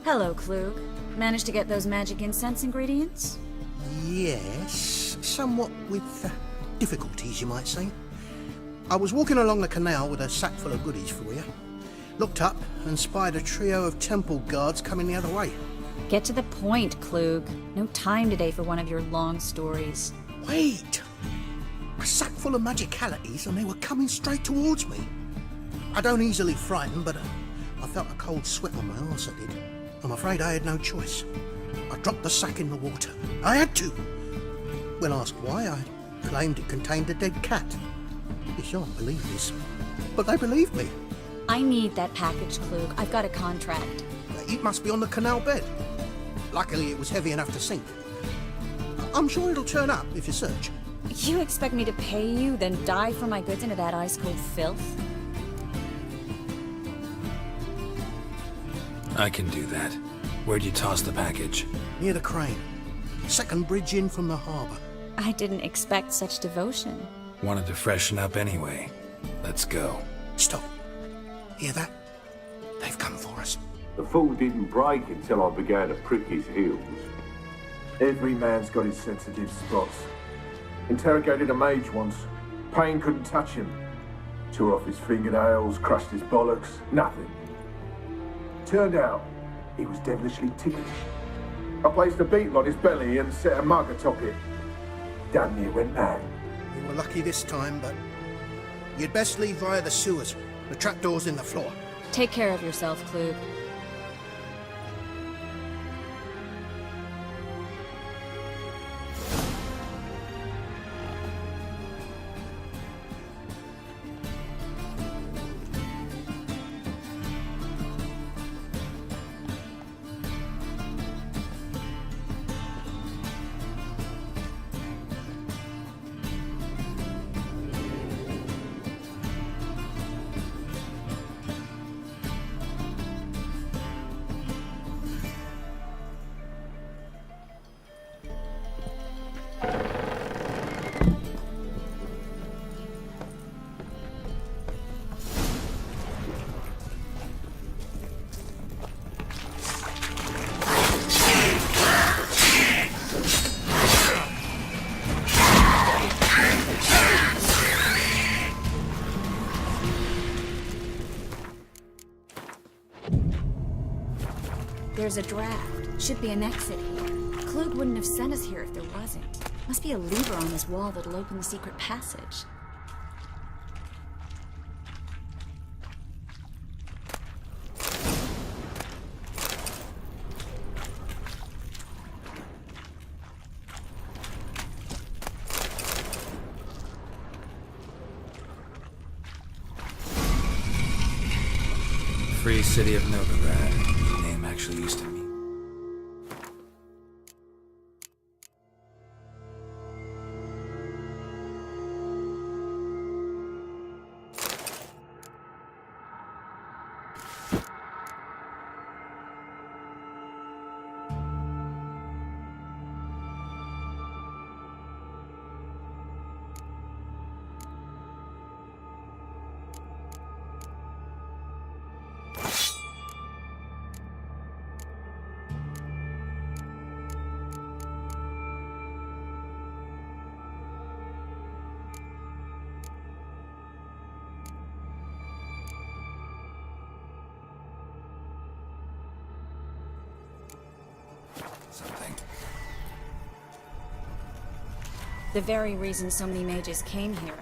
Hello, Klug. Managed to get those magic incense ingredients? Yes, somewhat with difficulties, you might say. I was walking along the canal with a sack full of goodies for you. Looked up and spied a trio of temple guards coming the other way. Get to the point, Klug. No time today for one of your long stories. Wait! A sack full of magicalities and they were coming straight towards me. I don't easily frighten, but I felt a cold sweat on my arse, I did. I'm afraid I had no choice. I dropped the sack in the water. I had to. When asked why, I claimed it contained a dead cat. You shan't believe this, but they believed me. I need that package, Klug. I've got a contract. It must be on the canal bed. Luckily, it was heavy enough to sink. I'm sure it'll turn up if you search. You expect me to pay you, then dive for my goods into that ice-cold filth? I can do that. Where'd you toss the package? Near the crane. Second bridge in from the harbour. I didn't expect such devotion. Wanted to freshen up anyway. Let's go. Stop. Hear that? They've come for us. The fool didn't break until I began to prick his heels. Every man's got his sensitive spots. Interrogated a mage once. Pain couldn't touch him. Tore off his fingernails, crushed his bollocks, nothing. Turned out, he was devilishly ticklish. I placed a beetle on his belly and set a mug atop it. Damn near went mad. You were lucky this time, but you'd best leave via the sewers. The trapdoor's in the floor. Take care of yourself, Klug. There's a draft. Should be an exit here. Klug wouldn't have sent us here if there wasn't. Must be a lever on this wall that'll open the secret passage. Free City of Novigrad. Name actually used to me. Something. The very reason so many mages came here.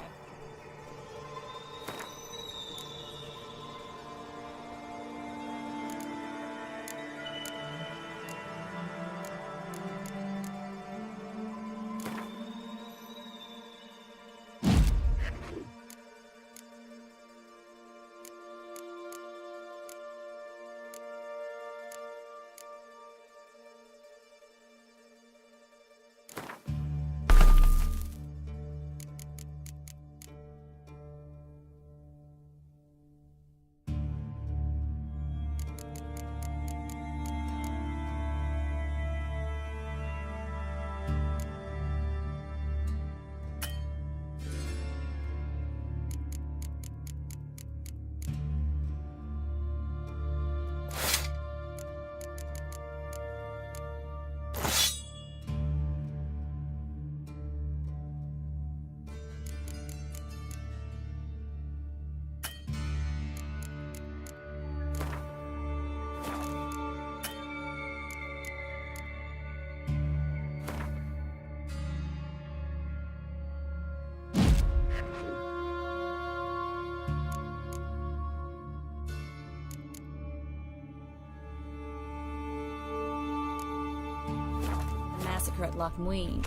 massacre at Loch Muir.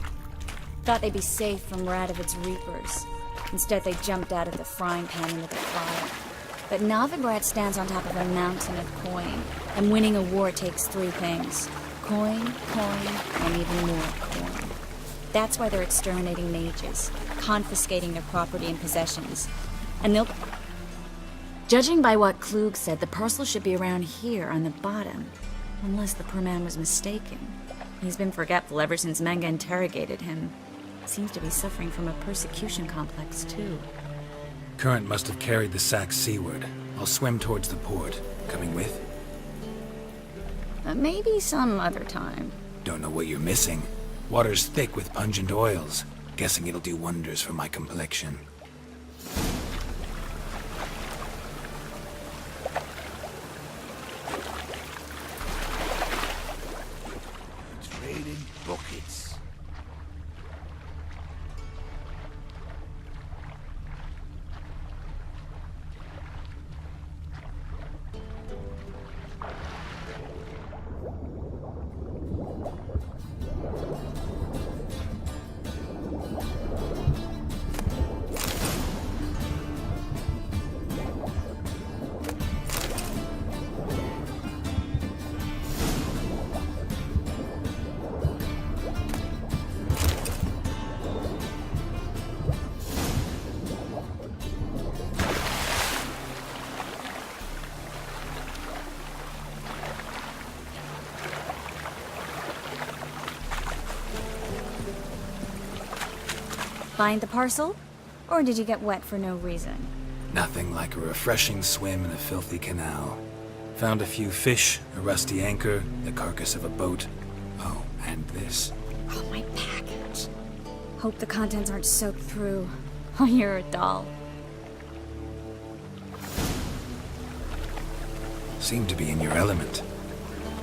Thought they'd be safe from Radovid's reapers. Instead, they jumped out of the frying pan into the fire. But Novigrad stands on top of a mountain of coin, and winning a war takes three things. Coin, and even more coin. That's why they're exterminating mages, confiscating their property and possessions. And they'll... Judging by what Klug said, the parcel should be around here on the bottom. Unless the poor man was mistaken. He's been forgetful ever since Manga interrogated him. Seems to be suffering from a persecution complex, too. Current must have carried the sack seaward. I'll swim towards the port. Coming with? Maybe some other time. Don't know what you're missing. Water's thick with pungent oils. Guessing it'll do wonders for my complexion. Trading buckets. Find the parcel? Or did you get wet for no reason? Nothing like a refreshing swim in a filthy canal. Found a few fish, a rusty anchor, the carcass of a boat. Oh, and this. Oh, my package. Hope the contents aren't soaked through. Oh, you're a doll. Seem to be in your element.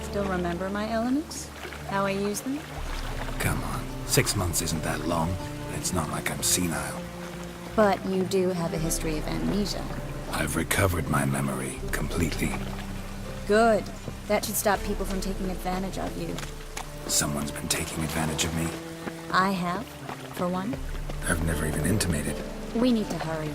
Still remember my elements? How I use them? Come on, 6 months isn't that long. It's not like I'm senile. But you do have a history of amnesia. I've recovered my memory completely. Good. That should stop people from taking advantage of you. Someone's been taking advantage of me. I have, for one. I've never even intimated. We need to hurry.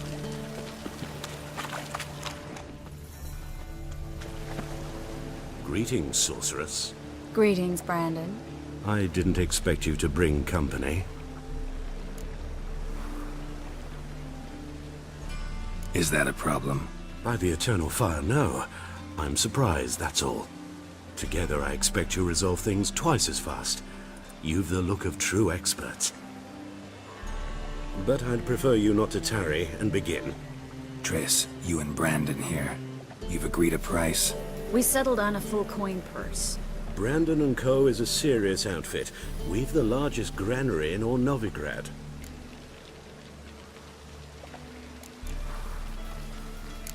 Greetings, sorceress. Greetings, Brandon. I didn't expect you to bring company. Is that a problem? By the eternal fire, no. I'm surprised, that's all. Together, I expect you resolve things twice as fast. You've the look of true experts. But I'd prefer you not to tarry and begin. Triss, you and Brandon here. You've agreed a price? We settled on a full coin purse. Brandon & Co. is a serious outfit. We've the largest granary in all Novigrad.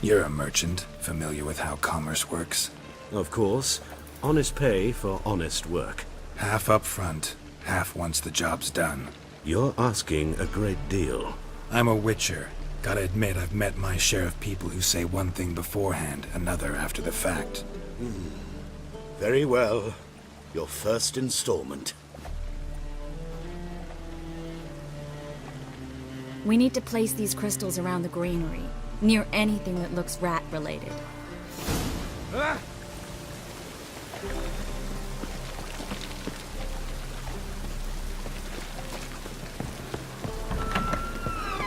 You're a merchant, familiar with how commerce works. Of course, honest pay for honest work. Half up front, half once the job's done. You're asking a great deal. I'm a witcher. Gotta admit, I've met my share of people who say one thing beforehand, another after the fact. Very well. Your first installment. We need to place these crystals around the granary, near anything that looks rat-related.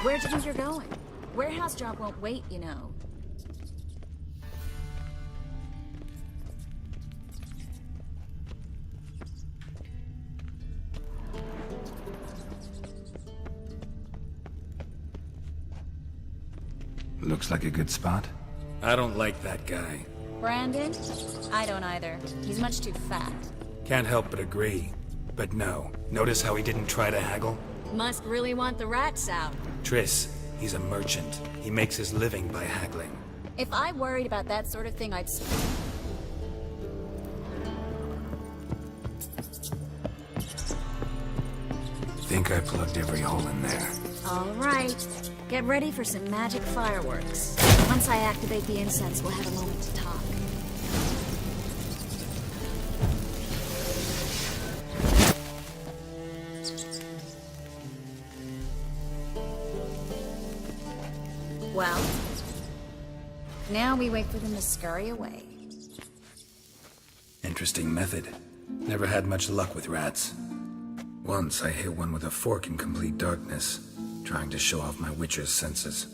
Where'd you think you're going? Warehouse job won't wait, you know. Looks like a good spot. I don't like that guy. Brandon? I don't either. He's much too fat. Can't help but agree. But no, notice how he didn't try to haggle? Must really want the rats out. Triss, he's a merchant. He makes his living by haggling. If I worried about that sort of thing, I'd... Think I plugged every hole in there. All right. Get ready for some magic fireworks. Once I activate the incense, we'll have a moment to talk. Now we wait for them to scurry away. Interesting method. Never had much luck with rats. Once I hit one with a fork in complete darkness, trying to show off my witcher's senses.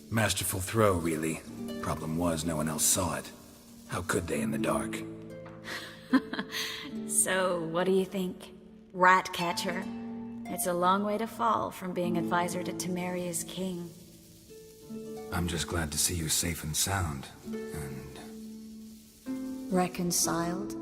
Masterful throw, really. Problem was, no one else saw it. How could they in the dark? So, what do you think? Rat catcher? It's a long way to fall from being advisor to Temeria's king. I'm just glad to see you safe and sound, and... Reconciled?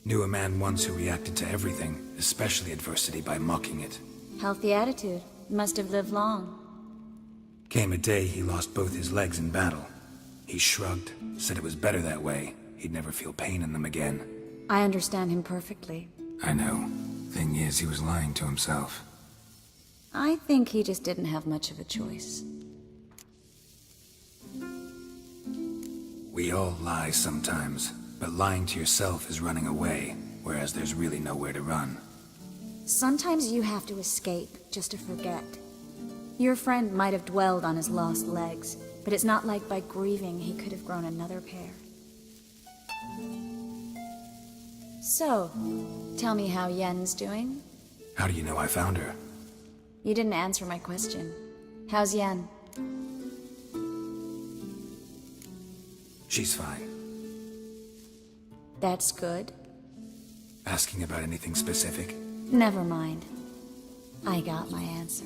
Knew a man once who reacted to everything, especially adversity, by mocking it. Healthy attitude. Must have lived long. Came a day he lost both his legs in battle. He shrugged, said it was better that way. He'd never feel pain in them again. I understand him perfectly. I know. Thing is, he was lying to himself. I think he just didn't have much of a choice. We all lie sometimes, but lying to yourself is running away, whereas there's really nowhere to run. Sometimes you have to escape, just to forget. Your friend might have dwelled on his lost legs, but it's not like by grieving he could have grown another pair. So, tell me how Yen's doing? How do you know I found her? You didn't answer my question. How's Yen? She's fine. That's good. Asking about anything specific? Never mind. I got my answer.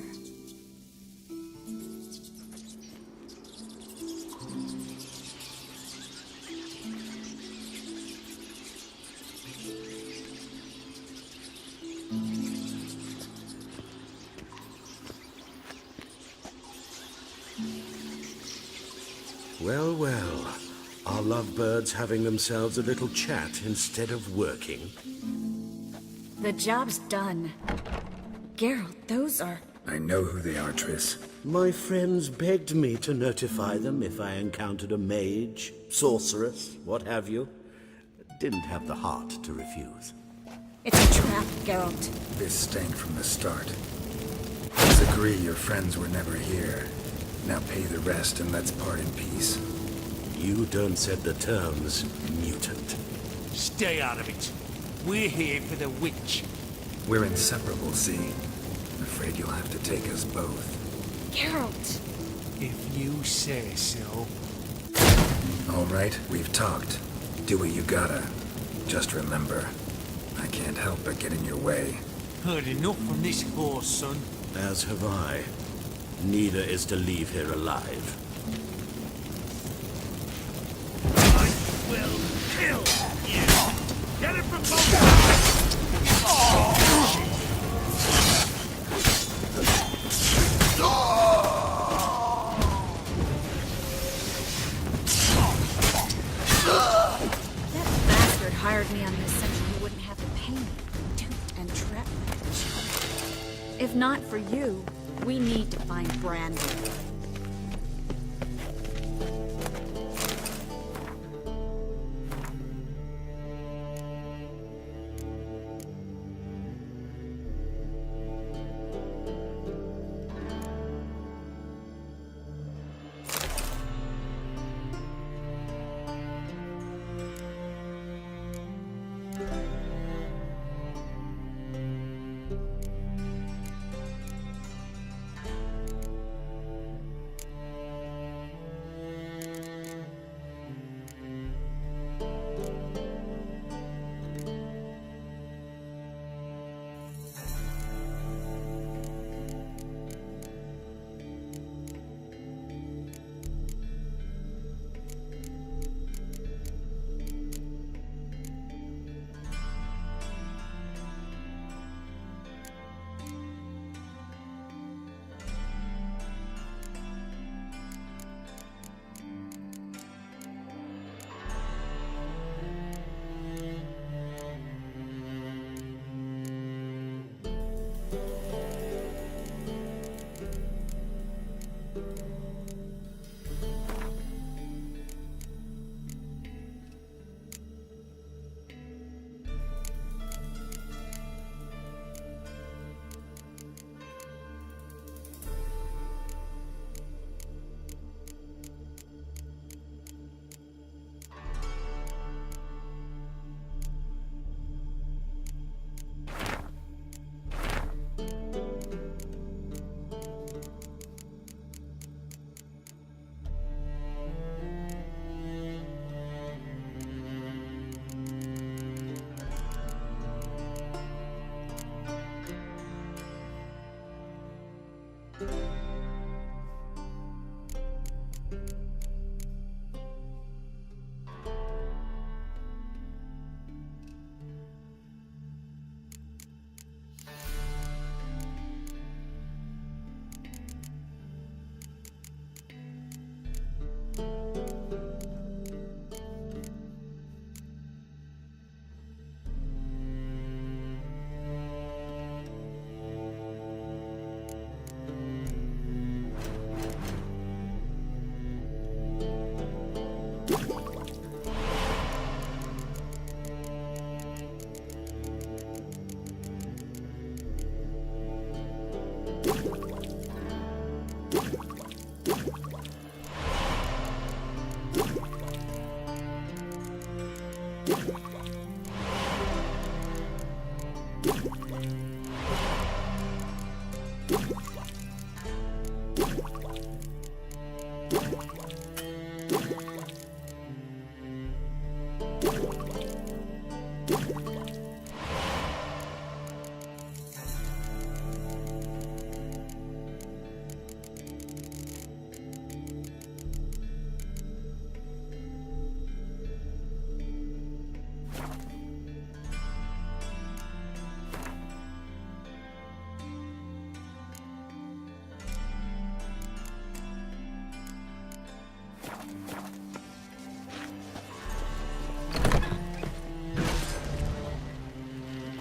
Well, well. Are lovebirds having themselves a little chat instead of working? The job's done. Geralt, those are... I know who they are, Triss. My friends begged me to notify them if I encountered a mage, sorceress, what have you. Didn't have the heart to refuse. It's a trap, Geralt. This stank from the start. Let's agree your friends were never here. Now pay the rest and let's part in peace. You don't set the terms, mutant. Stay out of it. We're here for the witch. We're inseparable, see? Afraid you'll have to take us both. Geralt! If you say so. All right, we've talked. Do what you gotta. Just remember, I can't help but get in your way. Heard enough from this horse, son. As have I. Neither is to leave here alive. I will kill you. Get it from both. That bastard hired me on the assumption he wouldn't have to pay me. Duped and trapped like a child. If not for you, we need to find Brandon.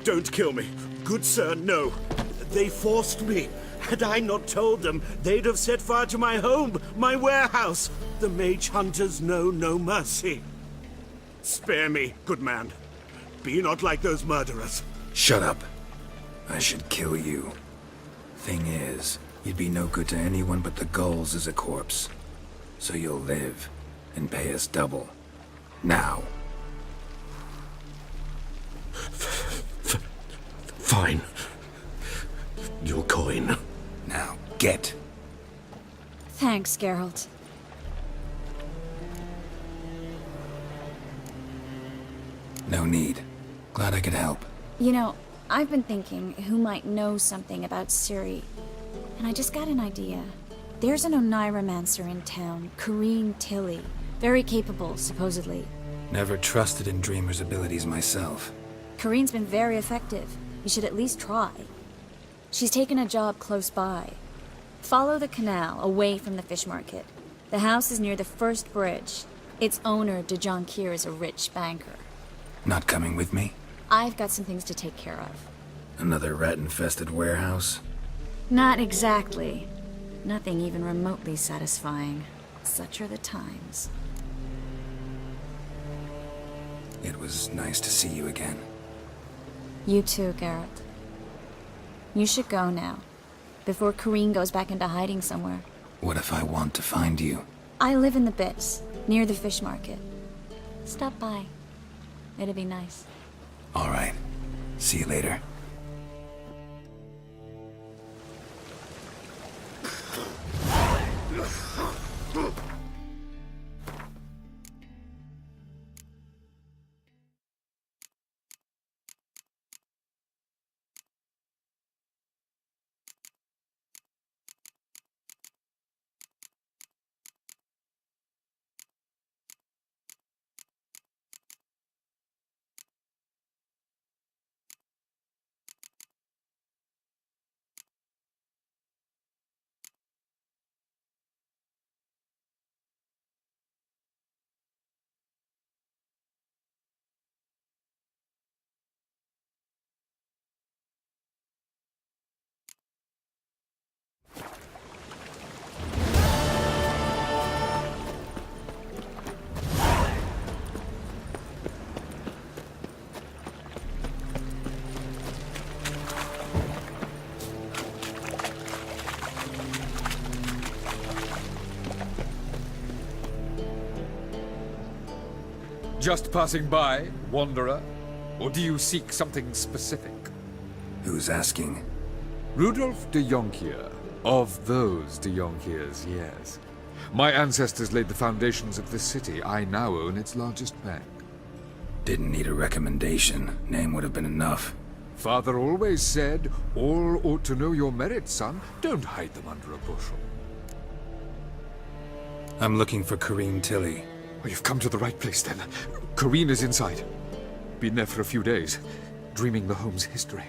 Don't kill me. Good sir, no. They forced me. Had I not told them, they'd have set fire to my home, my warehouse. The mage hunters know no mercy. Spare me, good man. Be not like those murderers. Shut up. I should kill you. Thing is, you'd be no good to anyone but the gulls as a corpse. So you'll live, and pay us double. Now. Fine. Your coin. Now, get. Thanks, Geralt. No need. Glad I could help. You know, I've been thinking who might know something about Ciri. And I just got an idea. There's an Oneiromancer in town, Corrine Tilly. Very capable, supposedly. Never trusted in Dreamer's abilities myself. Corrine's been very effective. You should at least try. She's taken a job close by. Follow the canal, away from the fish market. The house is near the first bridge. Its owner, de Jonquier, is a rich banker. Not coming with me? I've got some things to take care of. Another rat-infested warehouse? Not exactly. Nothing even remotely satisfying. Such are the times. It was nice to see you again. You too, Geralt. You should go now, before Corrine goes back into hiding somewhere. What if I want to find you? I live in the Bits, near the fish market. Stop by. It'd be nice. All right. See you later. Just passing by, wanderer? Or do you seek something specific? Who's asking? Rudolf de Jonquier. Of those de Jonquiers, yes. My ancestors laid the foundations of this city. I now own its largest bank. Didn't need a recommendation. Name would have been enough. Father always said, all ought to know your merits, son. Don't hide them under a bushel. I'm looking for Corrine Tilly. Oh, you've come to the right place, then. Corrine is inside. Been there for a few days, dreaming the home's history.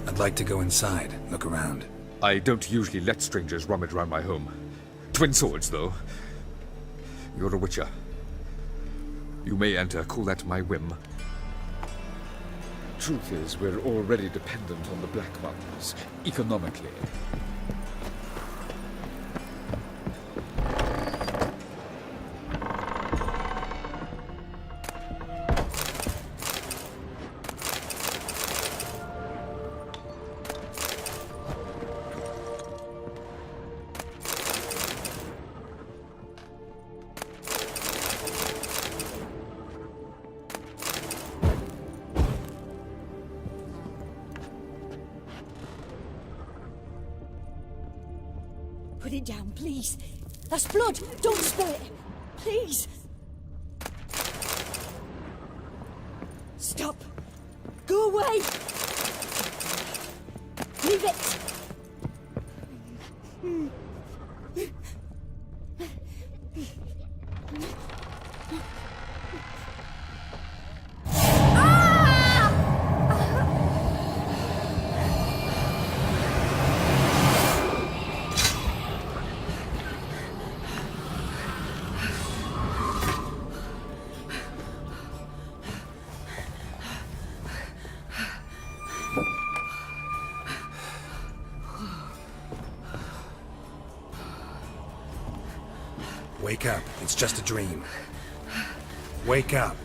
I'd like to go inside, look around. I don't usually let strangers rummage around my home. Twin swords, though. You're a witcher. You may enter, call that my whim. Truth is, we're already dependent on the Black Mountains, economically. Put it down, please. That's blood. Don't spill it. Please. Stop. Go away. Leave it. Wake up. It's just a dream. Wake up.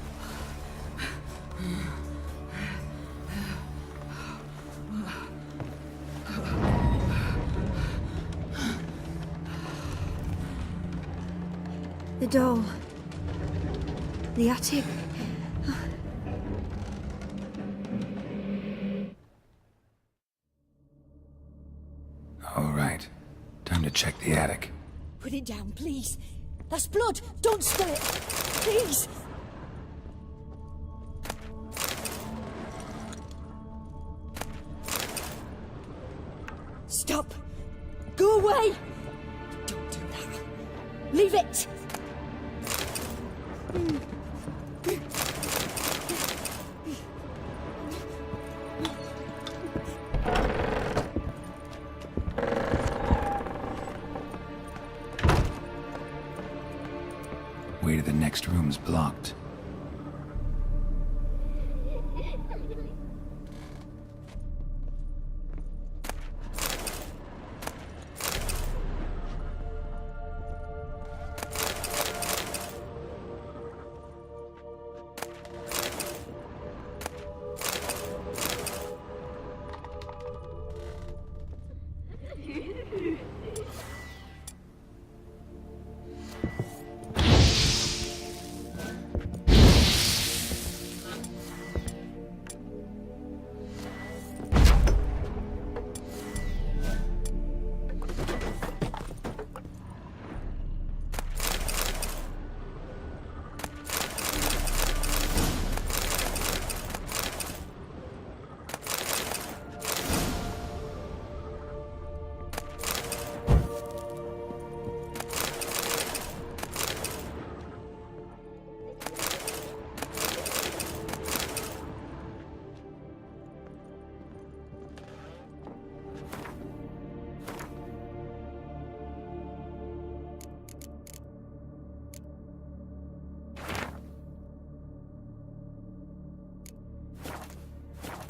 The doll. The attic. All right. Time to check the attic. Put it down, please. That's blood. Don't spill it. Please. Stop. Go away. Don't do that. Leave it. Way to the next room's blocked.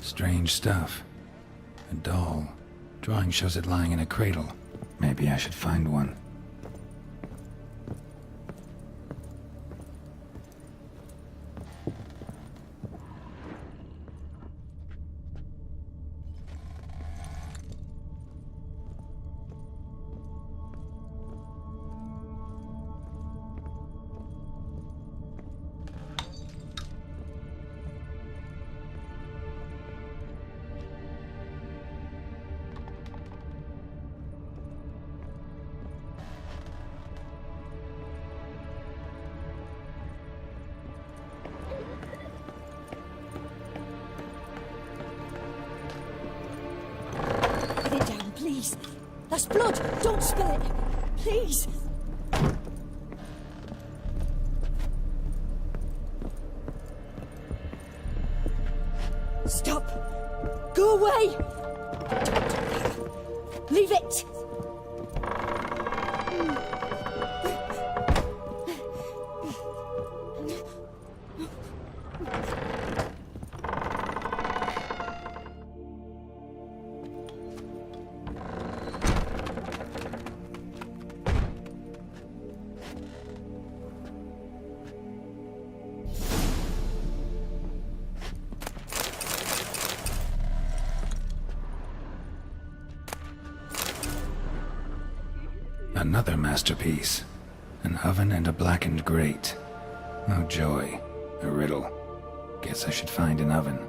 Strange stuff. A doll. Drawing shows it lying in a cradle. Maybe I should find one. Please. That's blood. Don't spill it. Please. Stop. Go away. Don't do that. Leave it. Another masterpiece. An oven and a blackened grate. Oh joy. A riddle. Guess I should find an oven.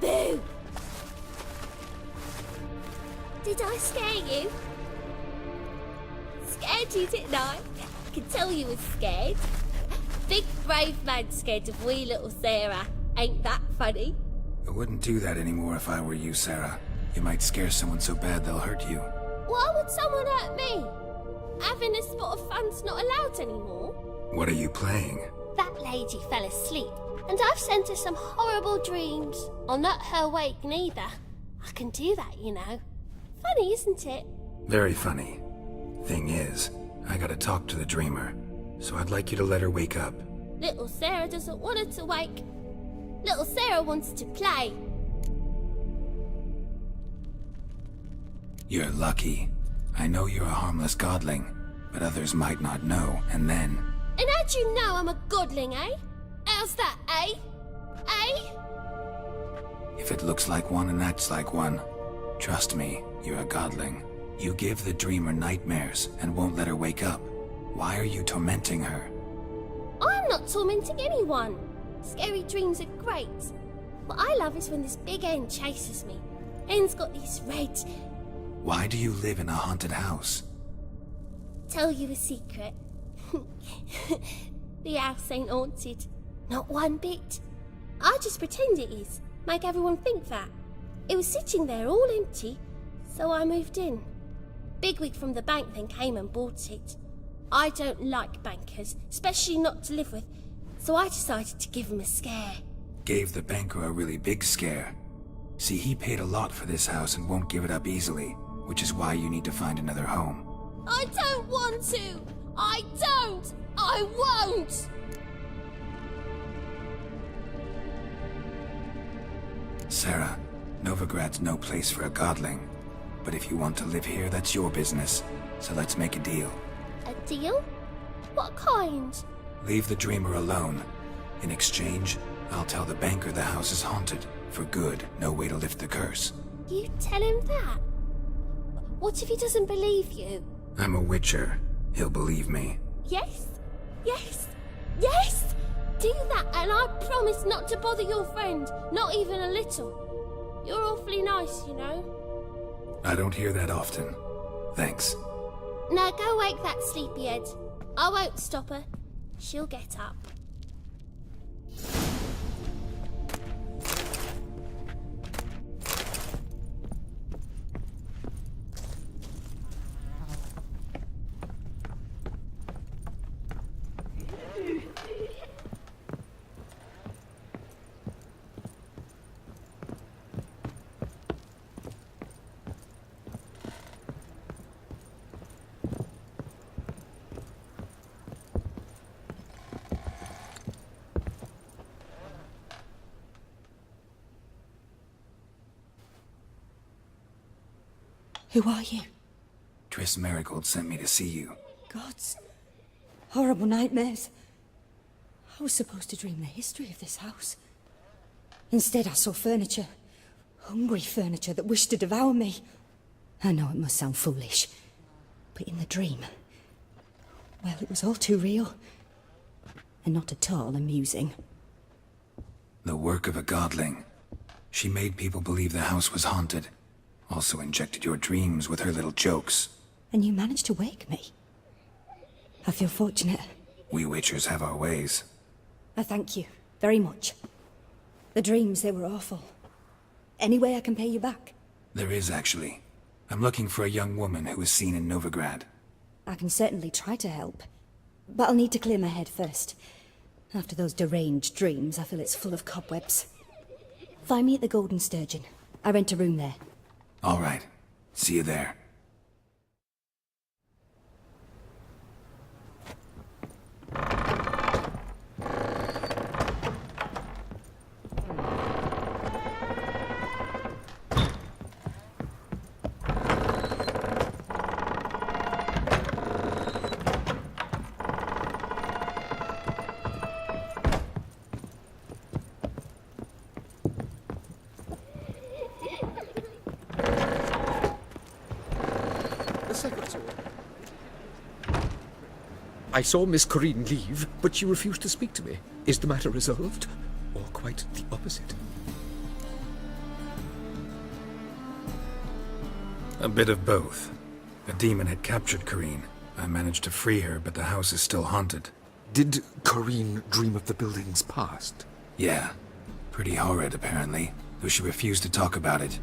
Boo! Did I scare you? Scared you, didn't I? I can tell you was scared. Big brave man scared of wee little Sarah. Ain't that funny? I wouldn't do that anymore if I were you, Sarah. You might scare someone so bad they'll hurt you. Why would someone hurt me? Having a spot of fun's not allowed anymore. What are you playing? That lady fell asleep, and I've sent her some horrible dreams. I'll not her wake neither. I can do that, you know. Funny, isn't it? Very funny. Thing is, I gotta talk to the dreamer, so I'd like you to let her wake up. Little Sarah doesn't want her to wake. Little Sarah wants to play. You're lucky. I know you're a harmless godling, but others might not know, and then... And how'd you know I'm a godling, eh? How's that, eh? Eh? If it looks like one and acts like one, trust me, you're a godling. You give the dreamer nightmares and won't let her wake up. Why are you tormenting her? I'm not tormenting anyone. Scary dreams are great. What I love is when this big hen chases me. Hen's got these red... Why do you live in a haunted house? Tell you a secret. The house ain't haunted. Not one bit. I just pretend it is. Make everyone think that. It was sitting there all empty, so I moved in. Bigwig from the bank then came and bought it. I don't like bankers, especially not to live with, so I decided to give him a scare. Gave the banker a really big scare. See, he paid a lot for this house and won't give it up easily, which is why you need to find another home. I don't want to! I don't! I won't! Sarah, Novigrad's no place for a godling. But if you want to live here, that's your business. So let's make a deal. A deal? What kind? Leave the dreamer alone. In exchange, I'll tell the banker the house is haunted. For good, no way to lift the curse. You tell him that? What if he doesn't believe you? I'm a witcher. He'll believe me. Yes? Yes? Yes! Do that and I promise not to bother your friend. Not even a little. You're awfully nice, you know. I don't hear that often. Thanks. Now go wake that sleepyhead. I won't stop her. She'll get up. Who are you? Triss Marigold sent me to see you. Gods. Horrible nightmares. I was supposed to dream the history of this house. Instead, I saw furniture. Hungry furniture that wished to devour me. I know it must sound foolish, but in the dream, well, it was all too real. And not at all amusing. The work of a godling. She made people believe the house was haunted. Also injected your dreams with her little jokes. And you managed to wake me. I feel fortunate. We witchers have our ways. I thank you very much. The dreams, they were awful. Any way I can pay you back? There is, actually. I'm looking for a young woman who was seen in Novigrad. I can certainly try to help. But I'll need to clear my head first. After those deranged dreams, I feel it's full of cobwebs. Find me at the Golden Sturgeon. I rent a room there. All right. See you there. I saw Miss Corinne leave, but she refused to speak to me. Is the matter resolved? Or quite the opposite? A bit of both. A demon had captured Corrine. I managed to free her, but the house is still haunted. Did Corrine dream of the building's past? Yeah. Pretty horrid, apparently, though she refused to talk about it.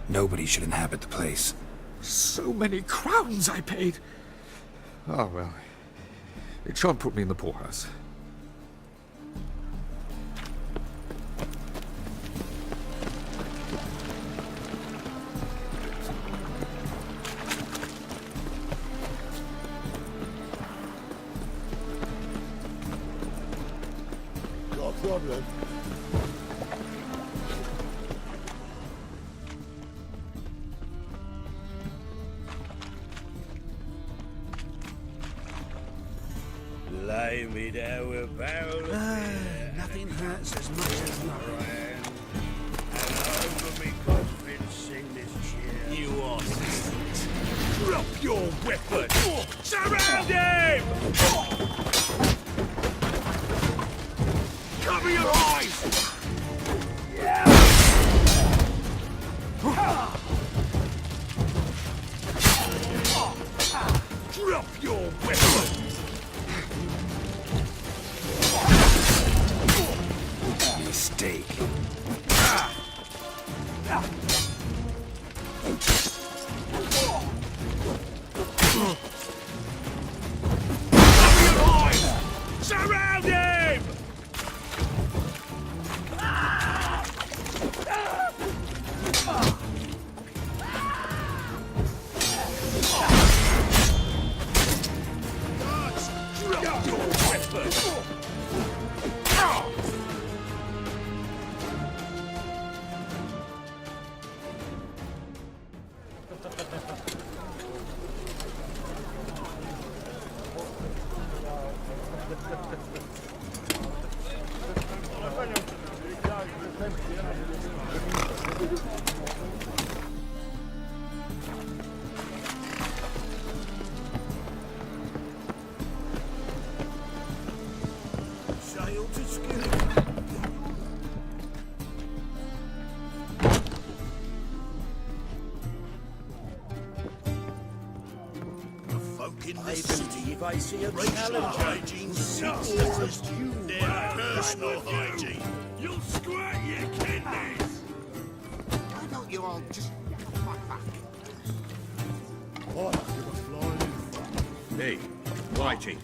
Nobody should inhabit the place. So many crowns I paid! Oh, well. It shan't put me in the poorhouse. Got a problem? Lay me down with a barrel of beer. Nothing hurts as much as nothing. And over me coffin sing this cheer. You are. Drop your weapon! Surround him! Cover your eyes! Drop your weapon! Mistake. Surround him! Drop your weapon! Sail to Skilling. Folk in this city, if I see a racial hygiene, as you their personal hygiene. You'll squirt your kidneys! Why don't you all just fuck back? Hey, Whitey.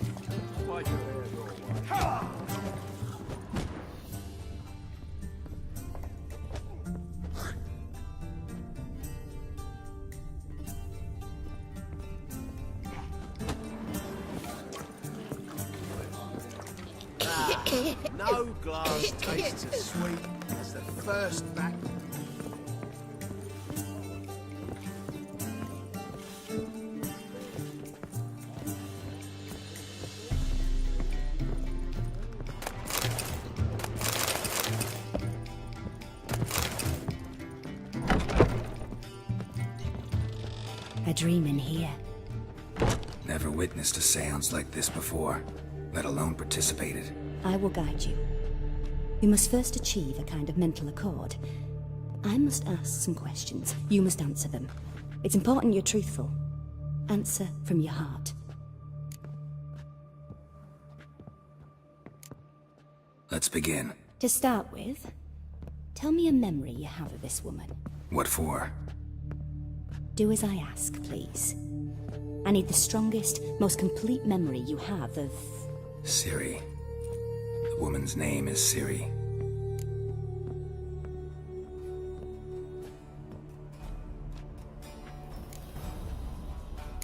No glass tastes as sweet as the first back. A dream in here. Never witnessed a seance like this before, let alone participated. I will guide you. We must first achieve a kind of mental accord. I must ask some questions. You must answer them. It's important you're truthful. Answer from your heart. Let's begin. To start with, tell me a memory you have of this woman. What for? Do as I ask, please. I need the strongest, most complete memory you have of... Ciri. The woman's name is Ciri.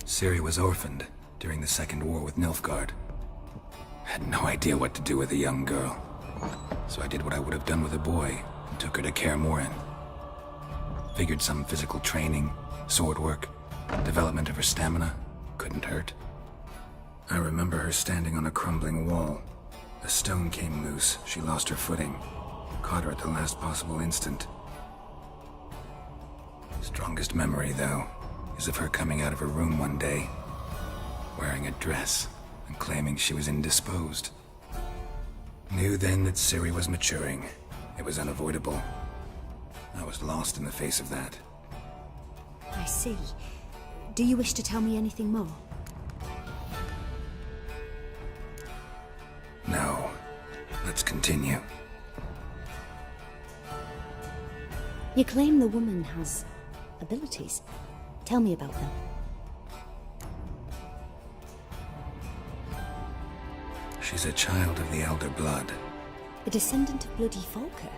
Ciri was orphaned during the Second War with Nilfgaard. Had no idea what to do with a young girl. So I did what I would have done with a boy and took her to Kaer Morhen. Figured some physical training, sword work, development of her stamina couldn't hurt. I remember her standing on a crumbling wall. A stone came loose, she lost her footing. Caught her at the last possible instant. Strongest memory, though, is of her coming out of her room one day, wearing a dress and claiming she was indisposed. Knew then that Ciri was maturing. It was unavoidable. I was lost in the face of that. I I see. Do you wish to tell me anything more? No. Let's continue. You claim the woman has abilities. Tell me about them. She's a child of the Elder Blood. A descendant of bloody Volker.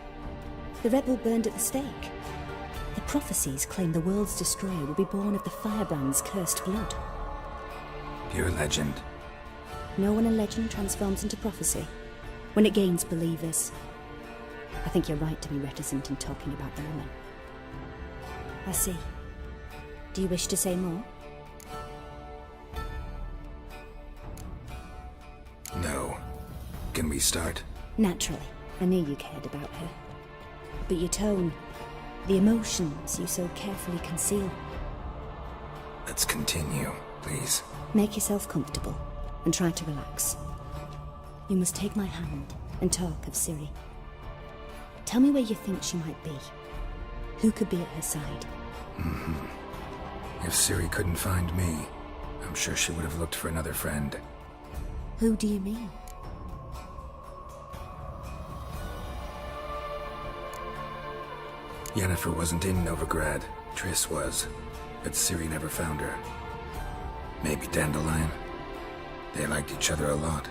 The rebel burned at the stake. The prophecies claim the world's destroyer will be born of the Firebrand's cursed blood. Pure legend. Know when a legend transforms into prophecy? When it gains believers. I think you're right to be reticent in talking about the woman. I see. Do you wish to say more? No. Can we start? Naturally. I knew you cared about her. But your tone, the emotions you so carefully conceal. Let's continue, please. Make yourself comfortable and try to relax. You must take my hand and talk of Ciri. Tell me where you think she might be. Who could be at her side? If Ciri couldn't find me, I'm sure she would have looked for another friend. Who do you mean? Yennefer wasn't in Novigrad. Triss was. But Ciri never found her. Maybe Dandelion. They liked each other a lot.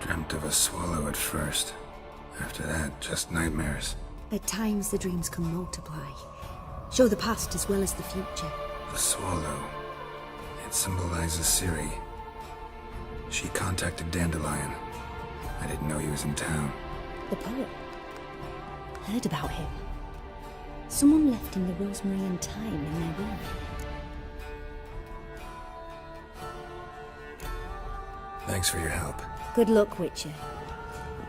Dreamt of a swallow at first. After that, just nightmares. At times the dreams can multiply. Show the past as well as the future. The swallow. It symbolizes Ciri. She contacted Dandelion. I didn't know he was in town. The poet. Heard about him. Someone left him the rosemary and thyme in their will. Thanks for your help. Good luck, Witcher.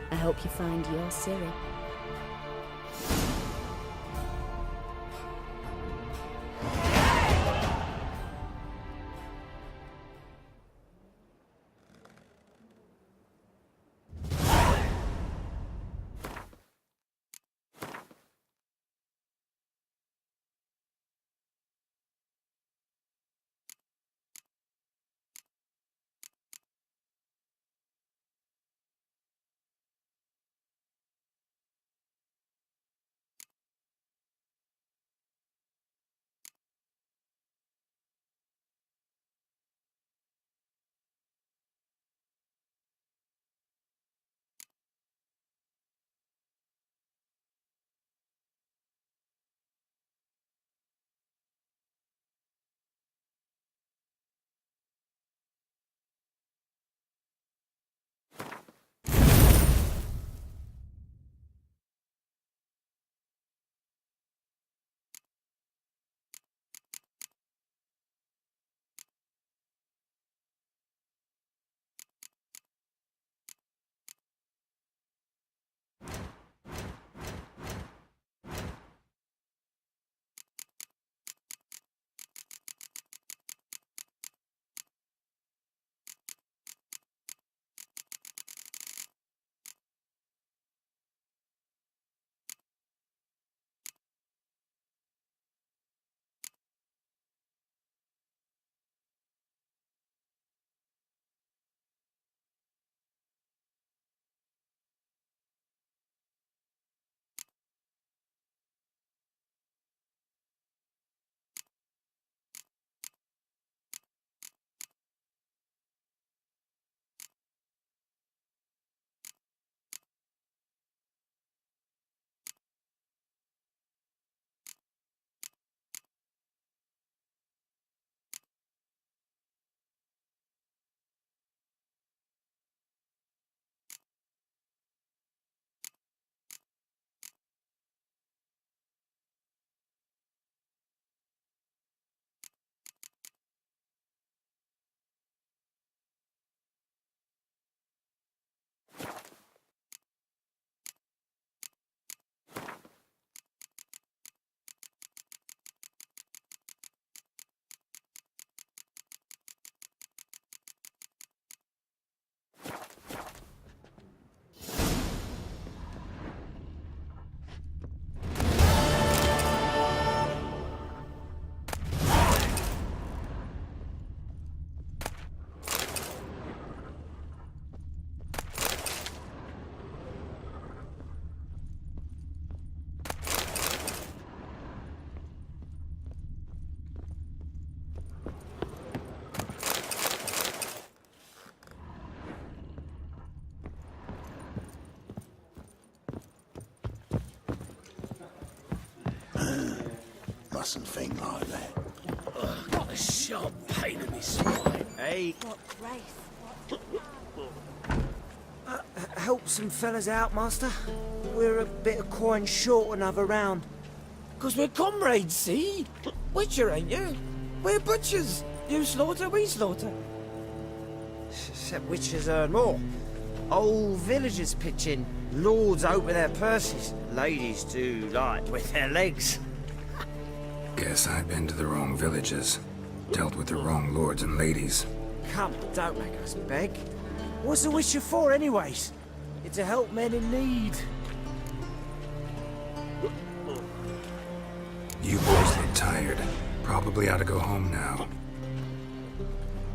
I hope you find your Ciri. Mustn't think like that. Got a sharp pain in his spine. Hey, What Wraith? Help some fellas out, Master. We're a bit of coin short another round. 'Cause we're comrades, see? Witcher, ain't you? We're butchers. You slaughter, we slaughter. Except witches earn more. Old villagers pitch in. Lords open their purses. Ladies do like with their legs. Guess I've been to the wrong villages. Dealt with the wrong lords and ladies. Come, don't make us beg. What's a witcher for, anyways? It's to help men in need. You boys look tired. Probably ought to go home now.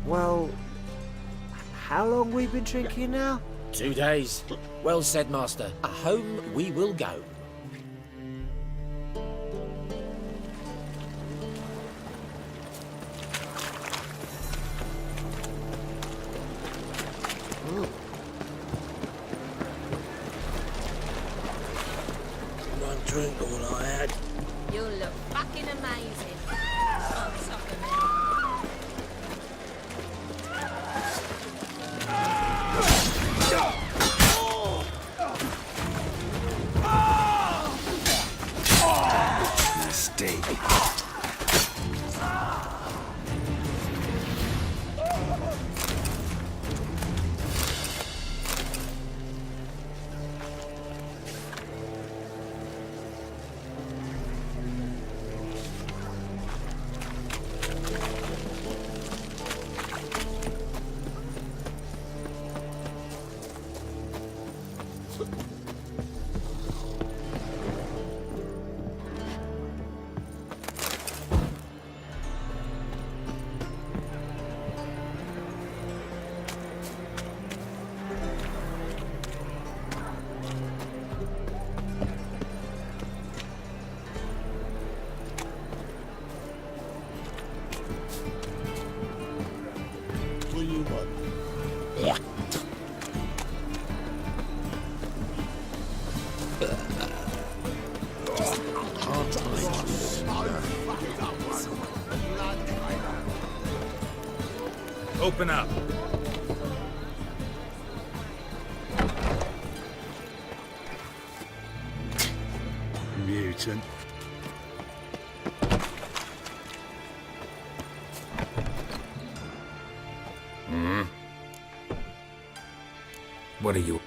Well, how long we been drinking now? 2 days. Well said, Master. Home we will go. One drink, all I had. You look fucking amazing. On top of me. Mistake. What do you want? Open up. mutant. What are you?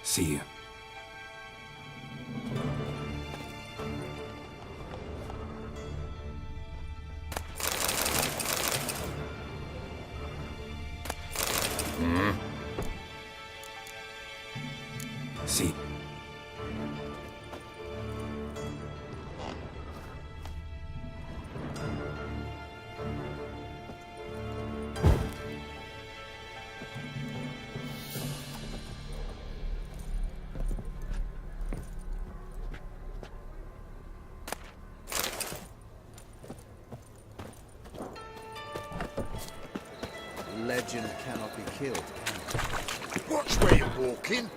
See you. See. Legend cannot be killed, can it? Watch where you're walking.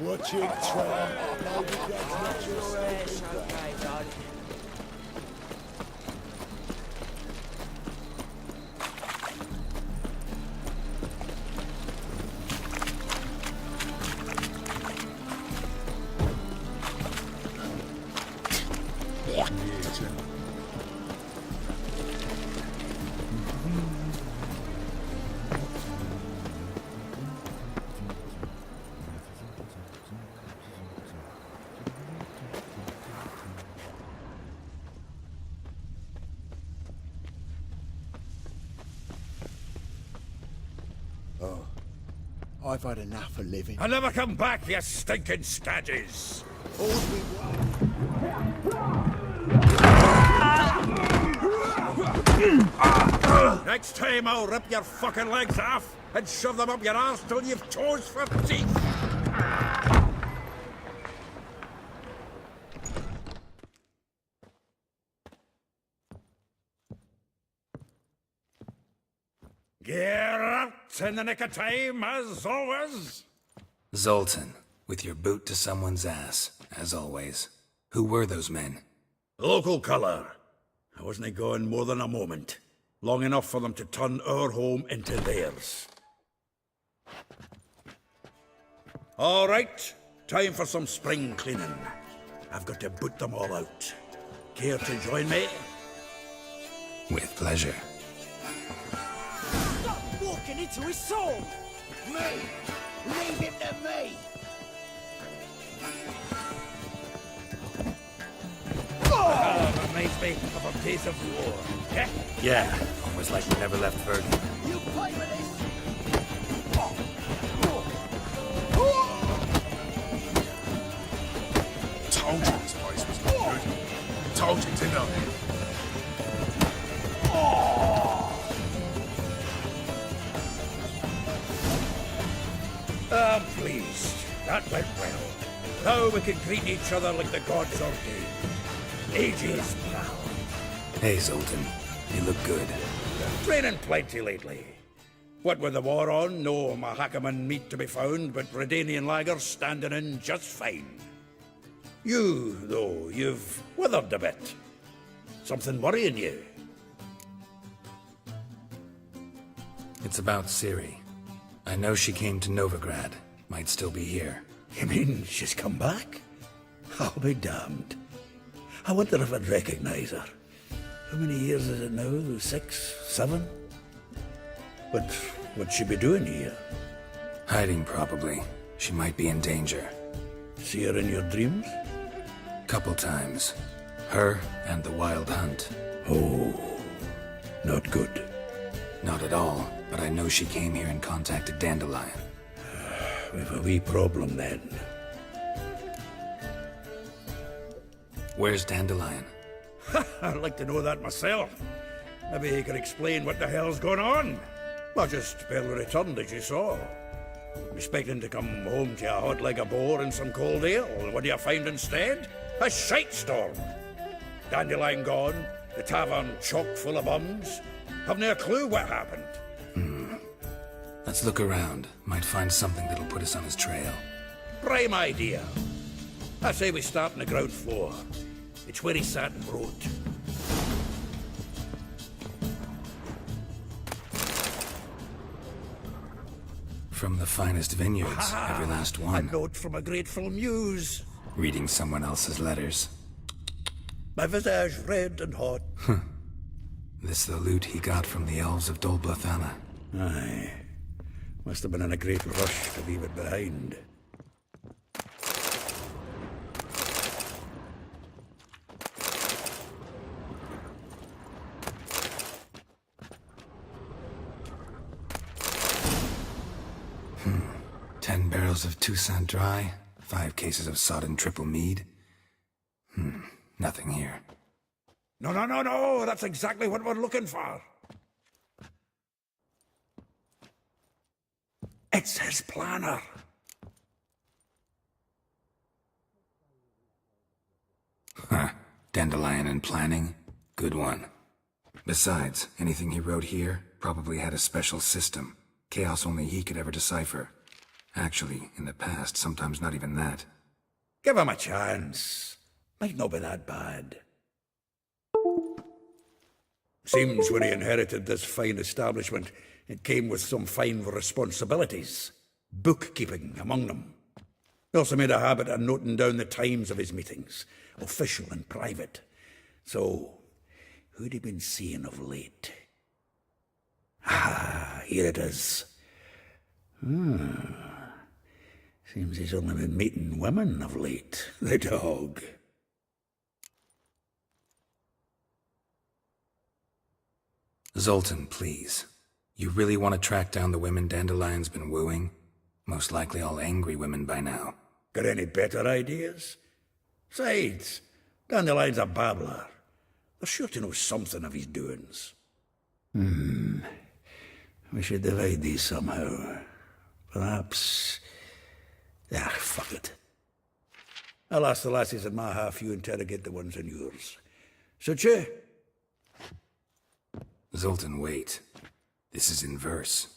Watch it, tramp. I've had enough of living. I'll never come back, you stinking scadges! All's we Next time I'll rip your fucking legs off and shove them up your arse till you've toes for teeth! Get out in the nick of time, as always! Zoltan, with your boot to someone's ass, as always. Who were those men? Local colour. I wasn't gone more than a moment. Long enough for them to turn our home into theirs. All right, time for some spring cleaning. I've got to boot them all out. Care to join me? With pleasure. Stop walking into his soul! Me! Leave him to me! Oh, reminds me of a days of war. Yeah? Yeah, almost like we never left Verdun. You play with this! Told you this place was no good. Told you, didn't I? I'm pleased. That went well. Now we can greet each other like the gods ordained. Ages, pal. Hey, Zoltan. You look good. Training plenty lately. What with the war on, no Mahakaman meat to be found, but Redanian lagers standing in just fine. You, though, you've withered a bit. Something worrying you? It's about Ciri. I know she came to Novigrad. Might still be here. You mean she's come back? I'll be damned. I wonder if I'd recognize her. How many years is it now? 6, 7? But what'd she be doing here? Hiding, probably. She might be in danger. See her in your dreams? Couple times. Her and the Wild Hunt. Oh, not good. Not at all, but I know she came here and contacted Dandelion. We've a wee problem then. Where's Dandelion? I'd like to know that myself. Maybe he could explain what the hell's going on. I just barely returned, as you saw. Expecting to come home to a hot leg of boar and some cold ale. What do you find instead? A shite storm. Dandelion gone, the tavern chock full of bums. Haven't a clue what happened. Let's look around. Might find something that'll put us on his trail. Prime idea. I say we start on the ground floor. It's where he sat and wrote. From the finest vineyards, every last A one. note from a grateful muse. Reading someone else's letters. My visage red and hot. This the loot he got from the elves of Dol Blathanna. Aye. Must have been in a great rush to leave it behind. 10 barrels of Toussaint Dry, 5 cases of sodden triple mead. Nothing here. No, that's exactly what we're looking for. It's his planner. Huh. Dandelion and planning? Good one. Besides, anything he wrote here probably had a special system. Chaos only he could ever decipher. Actually, in the past, sometimes not even that. Give him a chance. Might not be that bad. Seems when he inherited this fine establishment, it came with some fine responsibilities. Bookkeeping among them. He also made a habit of noting down the times of his meetings, official and private. So, who'd he been seeing of late? Ah, here it is. Seems he's only been meeting women of late, the dog. Zoltan, please. You really want to track down the women Dandelion's been wooing? Most likely all angry women by now. Got any better ideas? Besides, Dandelion's a babbler. They're sure to know something of his doings. We should divide these somehow. Perhaps... fuck it. I'll ask the lassies in my half, you interrogate the ones in yours. Suit you? Zoltan, wait. This is in verse.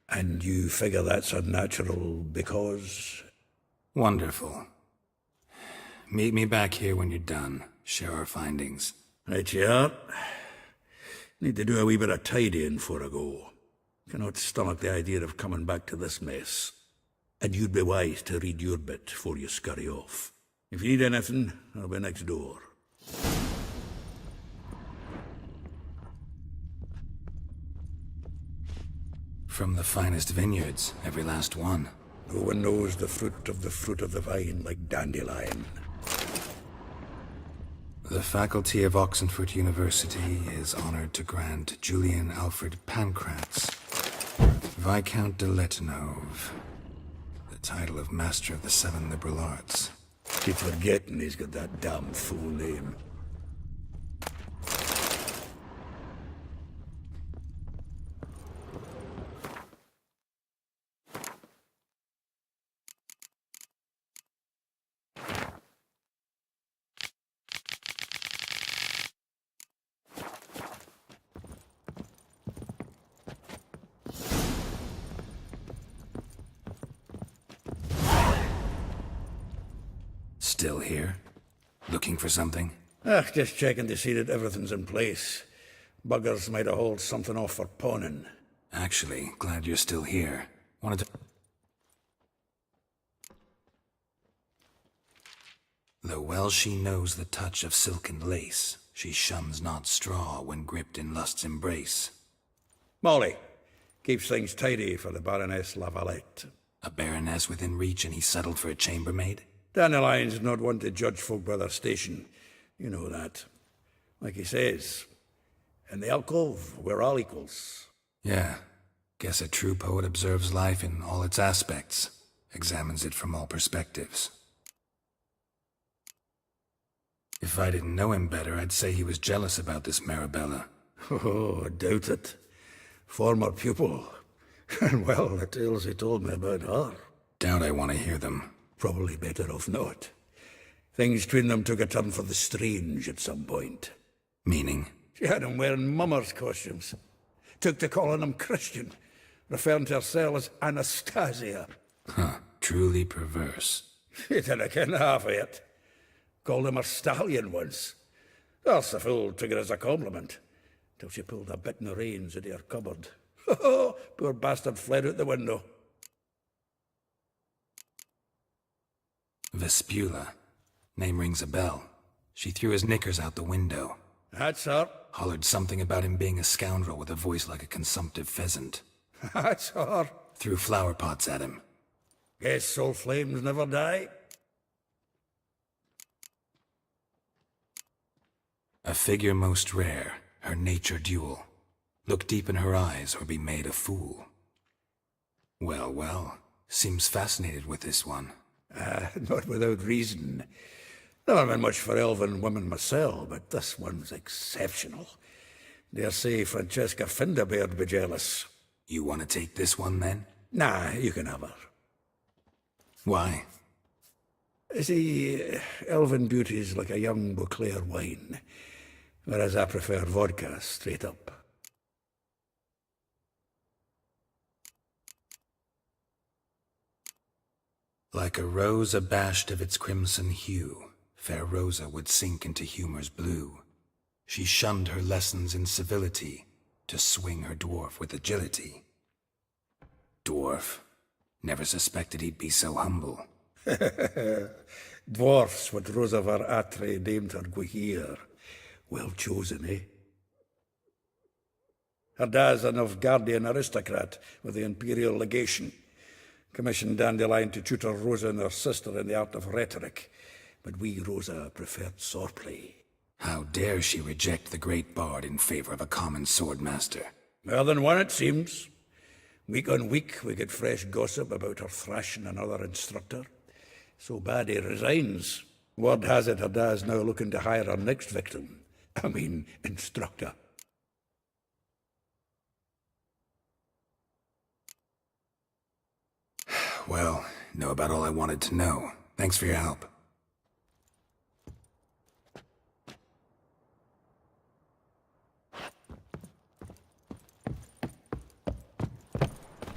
And you figure that's unnatural because... Wonderful. Meet me back here when you're done. Share our findings. Right you are. Need to do a wee bit of tidying before I go. Cannot stomach the idea of coming back to this mess. And you'd be wise to read your bit before you scurry off. If you need anything, I'll be next door. From the finest vineyards, every last one. No one knows the fruit of the vine like Dandelion. The faculty of Oxenford University is honored to grant Julian Alfred Pancratz, Viscount de Letenove, the title of Master of the Seven Liberal Arts. Keep forgetting he's got that damn full name. Still here? Looking for something? Just checking to see that everything's in place. Buggers might have hauled something off for pawning. Actually, glad you're still here. Wanted to... Though well she knows the touch of silk and lace, she shuns not straw when gripped in lust's embrace. Molly, keeps things tidy for the Baroness Lavalette. A baroness within reach and he settled for a chambermaid? Dandelion's not one to judge folk by their station. You know that. Like he says, in the alcove, we're all equals. Yeah. Guess a true poet observes life in all its aspects, examines it from all perspectives. If I didn't know him better, I'd say he was jealous about this Marabella. Oh, I doubt it. Former pupil. And well, the tales he told me about her. Doubt I want to hear them. Probably better off not. Things between them took a turn for the strange at some point. Meaning? She had him wearing mummers' costumes. Took to calling him Christian, referring to herself as Anastasia. Huh, truly perverse. He didn't ken half of it. Called him a stallion once. That's the fool took it as a compliment, till she pulled a bit in the reins into her cupboard. Poor bastard fled out the window. Vespula. Name rings a bell. She threw his knickers out the window. That's her. Hollered something about him being a scoundrel with a voice like a consumptive pheasant. That's her. Threw flower pots at him. Guess soul flames never die. A figure most rare, her nature dual. Look deep in her eyes or be made a fool. Well, well, Seems fascinated with this one. Not without reason. Never been much for elven women myself, but this one's exceptional. Dare say Francesca Finderbeard be jealous. You want to take this one, then? Nah, you can have her. Why? See, elven beauty's like a young Beauclair wine, whereas I prefer vodka straight up. Like a rose abashed of its crimson hue, fair Rosa would sink into humor's blue. She shunned her lessons in civility, to swing her dwarf with agility. Dwarf. Never suspected he'd be so humble. Dwarfs what Rosavar Atre named her Guihir. Well chosen, eh? Her dad's a Novgardian aristocrat with the Imperial Legation. Commissioned Dandelion to tutor Rosa and her sister in the art of rhetoric, but we, Rosa, preferred swordplay. How dare she reject the great bard in favor of a common swordmaster? More than one, it seems. Week on week, we get fresh gossip about her thrashing another instructor. So bad he resigns. Word has it her dad's now looking to hire her next victim. I mean, instructor. Well, know about all I wanted to know. Thanks for your help.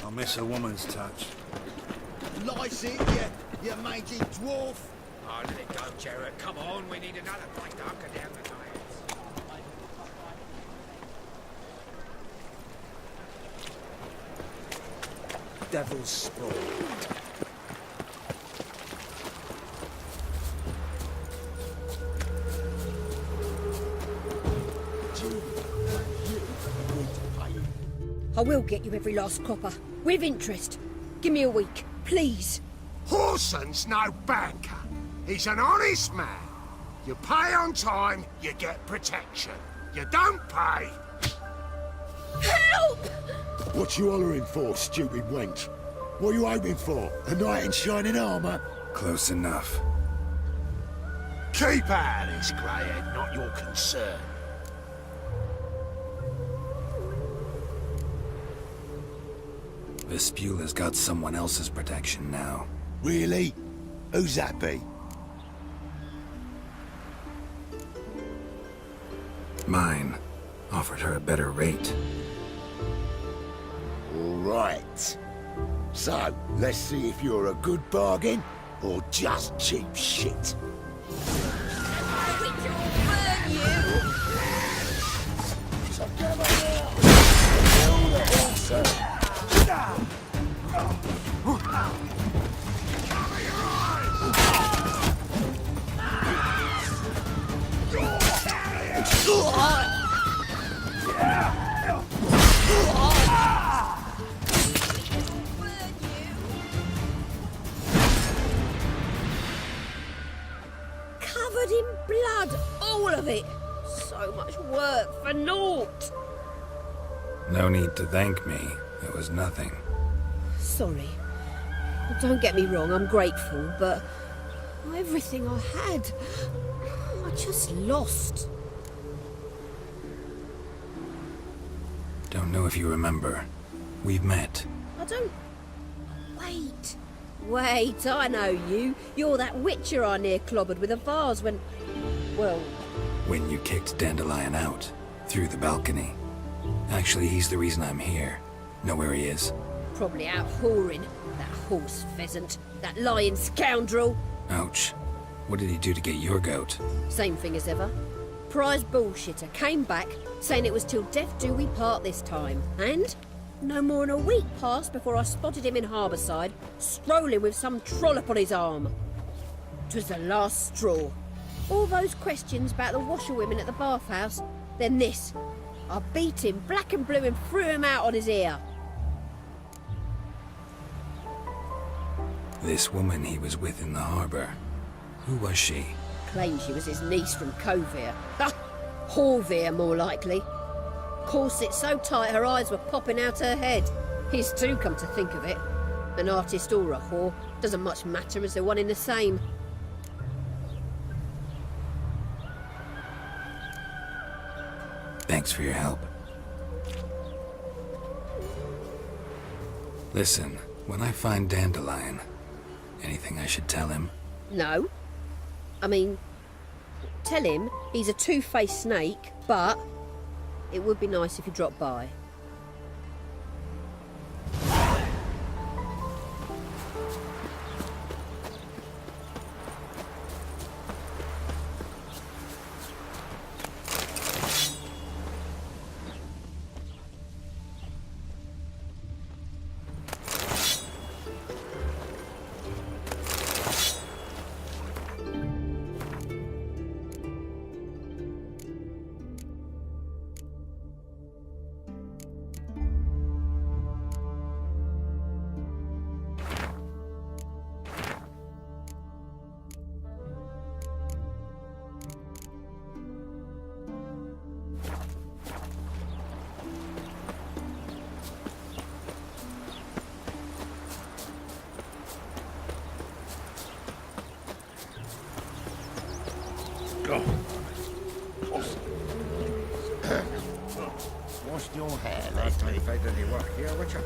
I miss a woman's touch. Lice it, you mangy dwarf. Oh, let it go, Jarrett. Come on, we need another place to hunker down the night. Devil's spawn. I will get you every last copper, with interest. Give me a week, please. Horson's no banker. He's an honest man. You pay on time, you get protection. You don't pay. Help! What you hollering for, stupid wench? What are you hoping for? A knight in shining armour? Close enough. Keep out of this, Greyhead, not your concern. Vespula's got someone else's protection now. Really? Who's that be? Mine. Offered her a better rate. All right. So, let's see if you're a good bargain or just cheap shit. Covered in blood, all of it. So much work for naught. No need to thank me. It was nothing. Sorry. Don't get me wrong, I'm grateful, but everything I had, I just lost. Don't know if you remember. We've met. I don't... Wait, I know you. You're that witcher I near clobbered with a vase when... Well... When you kicked Dandelion out. Through the balcony. Actually, he's the reason I'm here. Know where he is? Probably out whoring. That horse pheasant. That lying scoundrel. Ouch. What did he do to get your goat? Same thing as ever. Prize bullshitter came back, saying it was till death do we part this time. And no more than a week passed before I spotted him in Harbourside, strolling with some trollop on his arm. 'Twas the last straw. All those questions about the washerwomen at the bathhouse, then this. I beat him black and blue and threw him out on his ear. This woman he was with in the harbour. Who was she? Claimed she was his niece from Kovir. Ha! Horvir, more likely. Corset so tight her eyes were popping out her head. His too, come to think of it. An artist or a whore doesn't much matter as they're one in the same. Thanks for your help. Listen, when I find Dandelion, anything I should tell him? No. I mean, tell him he's a two-faced snake, but it would be nice if he dropped by. Washed your hair last time you did any work here, would you?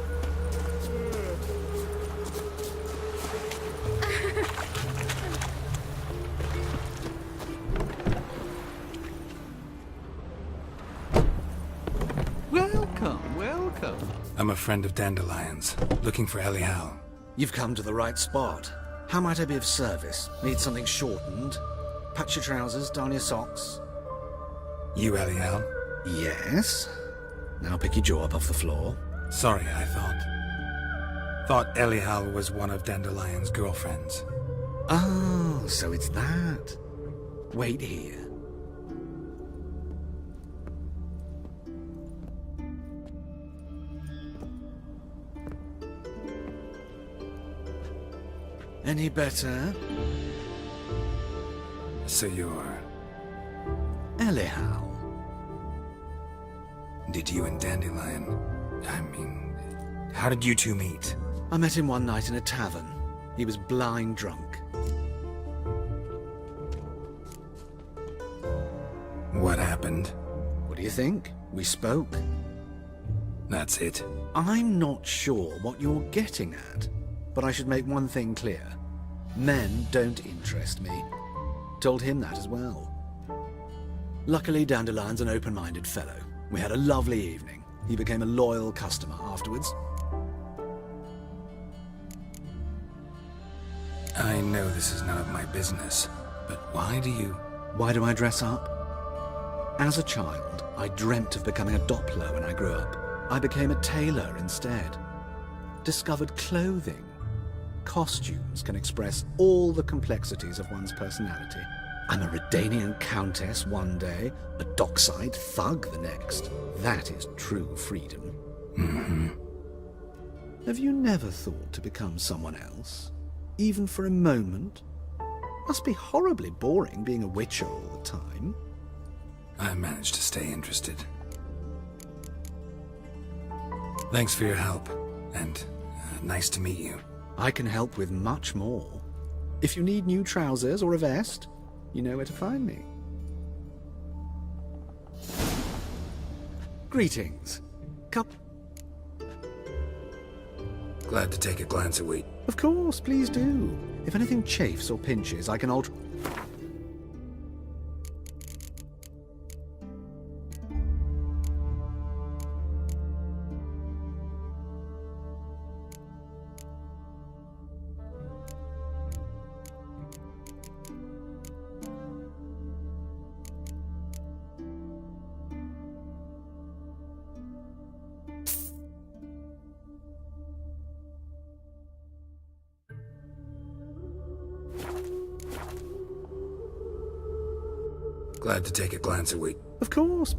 Welcome, welcome. I'm a friend of Dandelion's, looking for Elial. You've come to the right spot. How might I be of service? Need something shortened? Patch your trousers, darn your socks. You Elial? Yes. Now pick your jaw up off the floor. Sorry, I thought Elial was one of Dandelion's girlfriends. Oh, so it's that. Wait here. Any better? So you're... Elial. Did you and Dandelion... I mean... How did you two meet? I met him one night in a tavern. He was blind drunk. What happened? What do you think? We spoke. That's it? I'm not sure what you're getting at, but I should make one thing clear. Men don't interest me. Told him that as well. Luckily, Dandelion's an open-minded fellow. We had a lovely evening. He became a loyal customer afterwards. I know this is none of my business, but why do you... Why do I dress up? As a child, I dreamt of becoming a Doppler when I grew up. I became a tailor instead. Discovered clothing. Costumes can express all the complexities of one's personality. I'm a Redanian countess one day, a dockside thug the next. That is true freedom. Mm-hmm. Have you never thought to become someone else? Even for a moment? Must be horribly boring being a witcher all the time. I managed to stay interested. Thanks for your help, and nice to meet you. I can help with much more. If you need new trousers or a vest, you know where to find me. Greetings. Come. Glad to take a glance at Wheat. Of course, please do. If anything chafes or pinches, I can alter... Glad to take a glance at Wheat. Of course.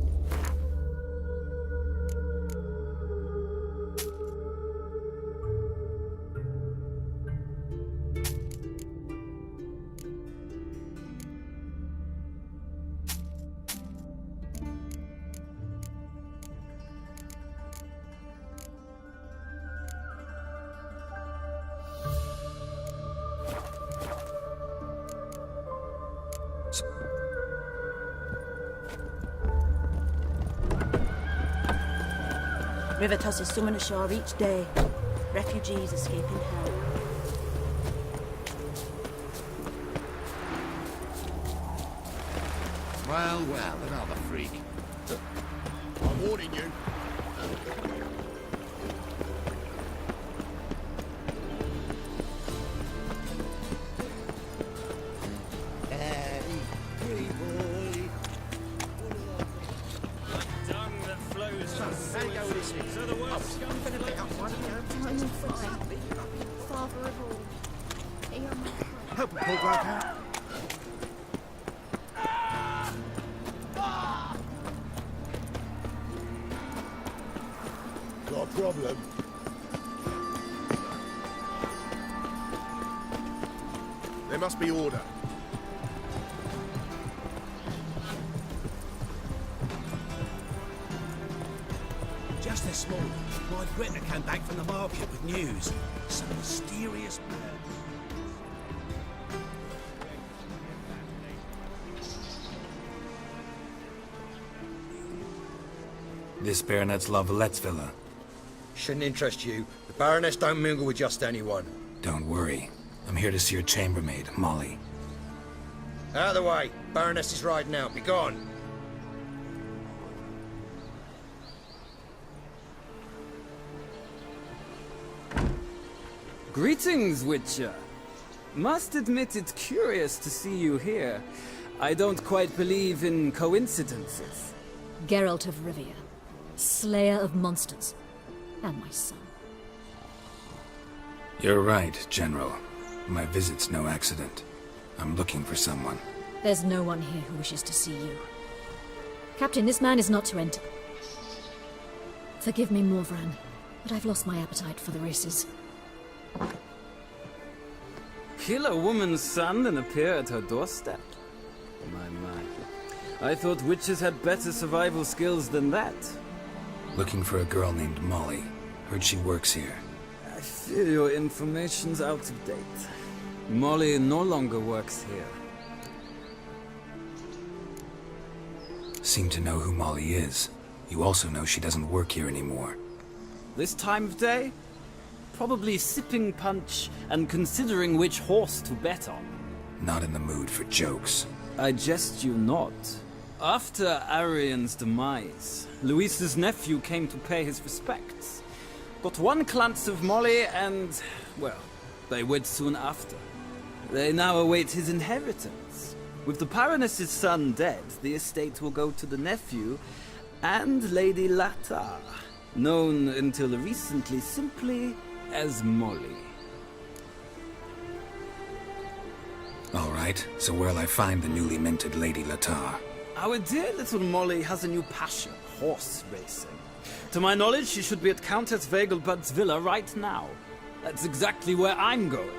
River tosses someone ashore each day. Refugees escaping hell. Well, another freak. I'm warning you. Father of all. Hear my cry. Help a poor bloke out. Got a problem? There must be order. Just this morning, my Britner came back from the market with news. Some mysterious man. This Baronet's Lavalettes villa. Shouldn't interest you. The Baroness don't mingle with just anyone. Don't worry. I'm here to see your chambermaid, Molly. Out of the way. Baroness is riding out. Be gone. Greetings, Witcher. Must admit it's curious to see you here. I don't quite believe in coincidences. Geralt of Rivia, slayer of monsters, and my son. You're right, General. My visit's no accident. I'm looking for someone. There's no one here who wishes to see you. Captain, this man is not to enter. Forgive me, Morvran, but I've lost my appetite for the races. Kill a woman's son and appear at her doorstep? My. I thought witches had better survival skills than that. Looking for a girl named Molly. Heard she works here. I fear your information's out of date. Molly no longer works here. Seem to know who Molly is. You also know she doesn't work here anymore. This time of day? Probably sipping punch and considering which horse to bet on. Not in the mood for jokes. I jest you not. After Arian's demise, Luis's nephew came to pay his respects. Got one glance of Molly and, well, they wed soon after. They now await his inheritance. With the Baroness's son dead, the estate will go to the nephew and Lady Latar, known until recently simply as Molly. All right, so where'll I find the newly minted Lady Latar? Our dear little Molly has a new passion, horse racing. To my knowledge, she should be at Countess Vegelbud's villa right now. That's exactly where I'm going.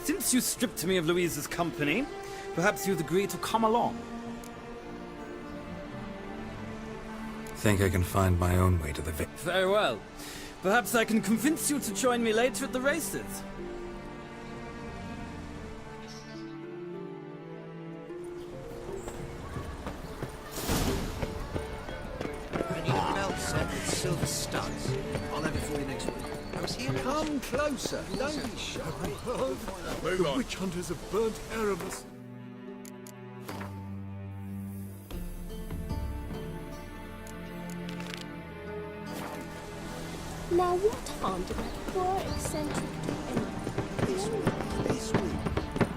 Since you stripped me of Louise's company, perhaps you'd agree to come along. Think I can find my own way to the Very well. Perhaps I can convince you to join me later at the races. I need a belt set with silver studs. I'll have it for you next week. I was here. Come closer. Don't be shy. The witch hunters have burnt Erebus. Now what harm did that poor eccentric do anyway? This week.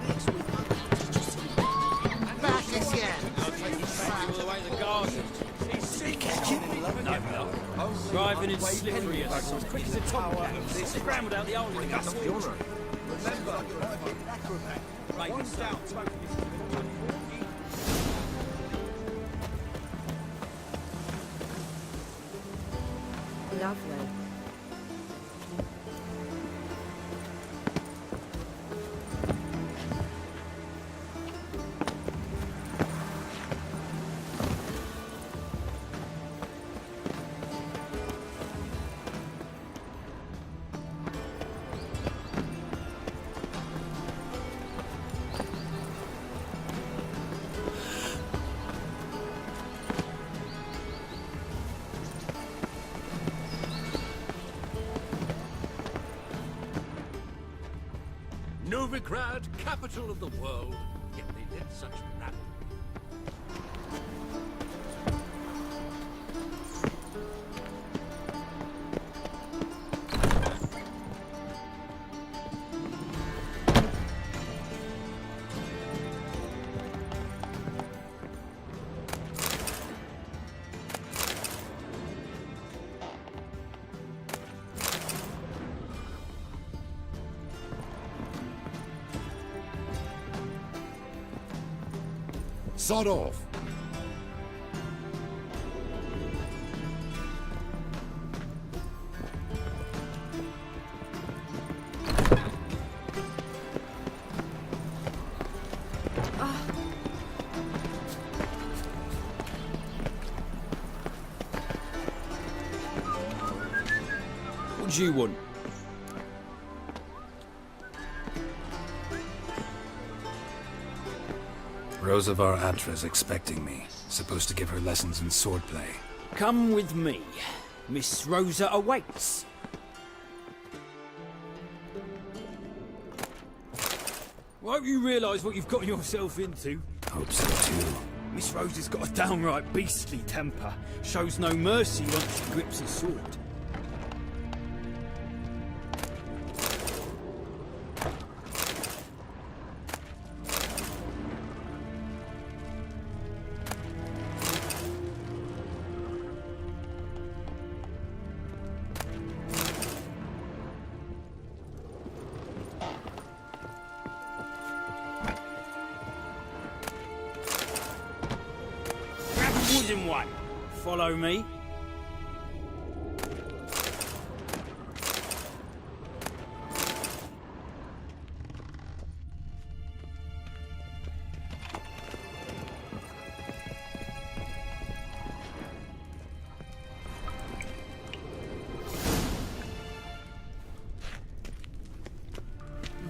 Next week. Back again. I'll take you back all the way to the garden. No. Driving in slippery as quick as a tomcat. It's ground without the old in the guts. Remember, Right, one down. Lovely. Novigrad, capital of the world. Yet they did such rabble. Sod off. What do you want? Rosavar Atra's expecting me. Supposed to give her lessons in swordplay. Come with me. Miss Rosa awaits. Won't you realise what you've got yourself into? Hope so too. Miss Rosa's got a downright beastly temper. Shows no mercy once she grips a sword. Wooden one. Follow me.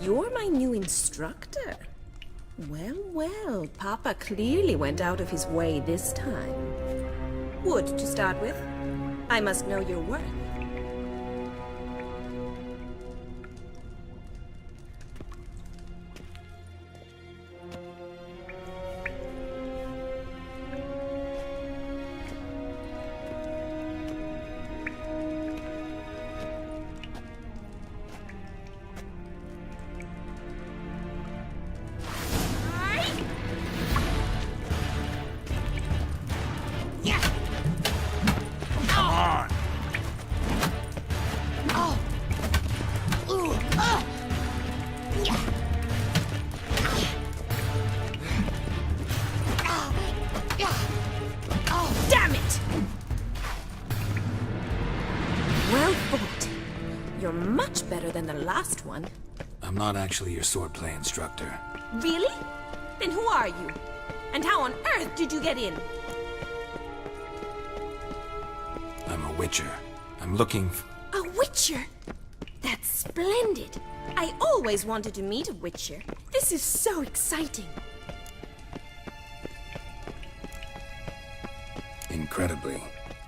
You're my new instructor. Well, well, Papa clearly went out of his way this time. Wood, to start with. I must know your worth. You're much better than the last one. I'm not actually your swordplay instructor. Really? Then who are you? And how on earth did you get in? I'm a witcher. I'm looking A witcher? That's splendid. I always wanted to meet a witcher. This is so exciting. Incredibly.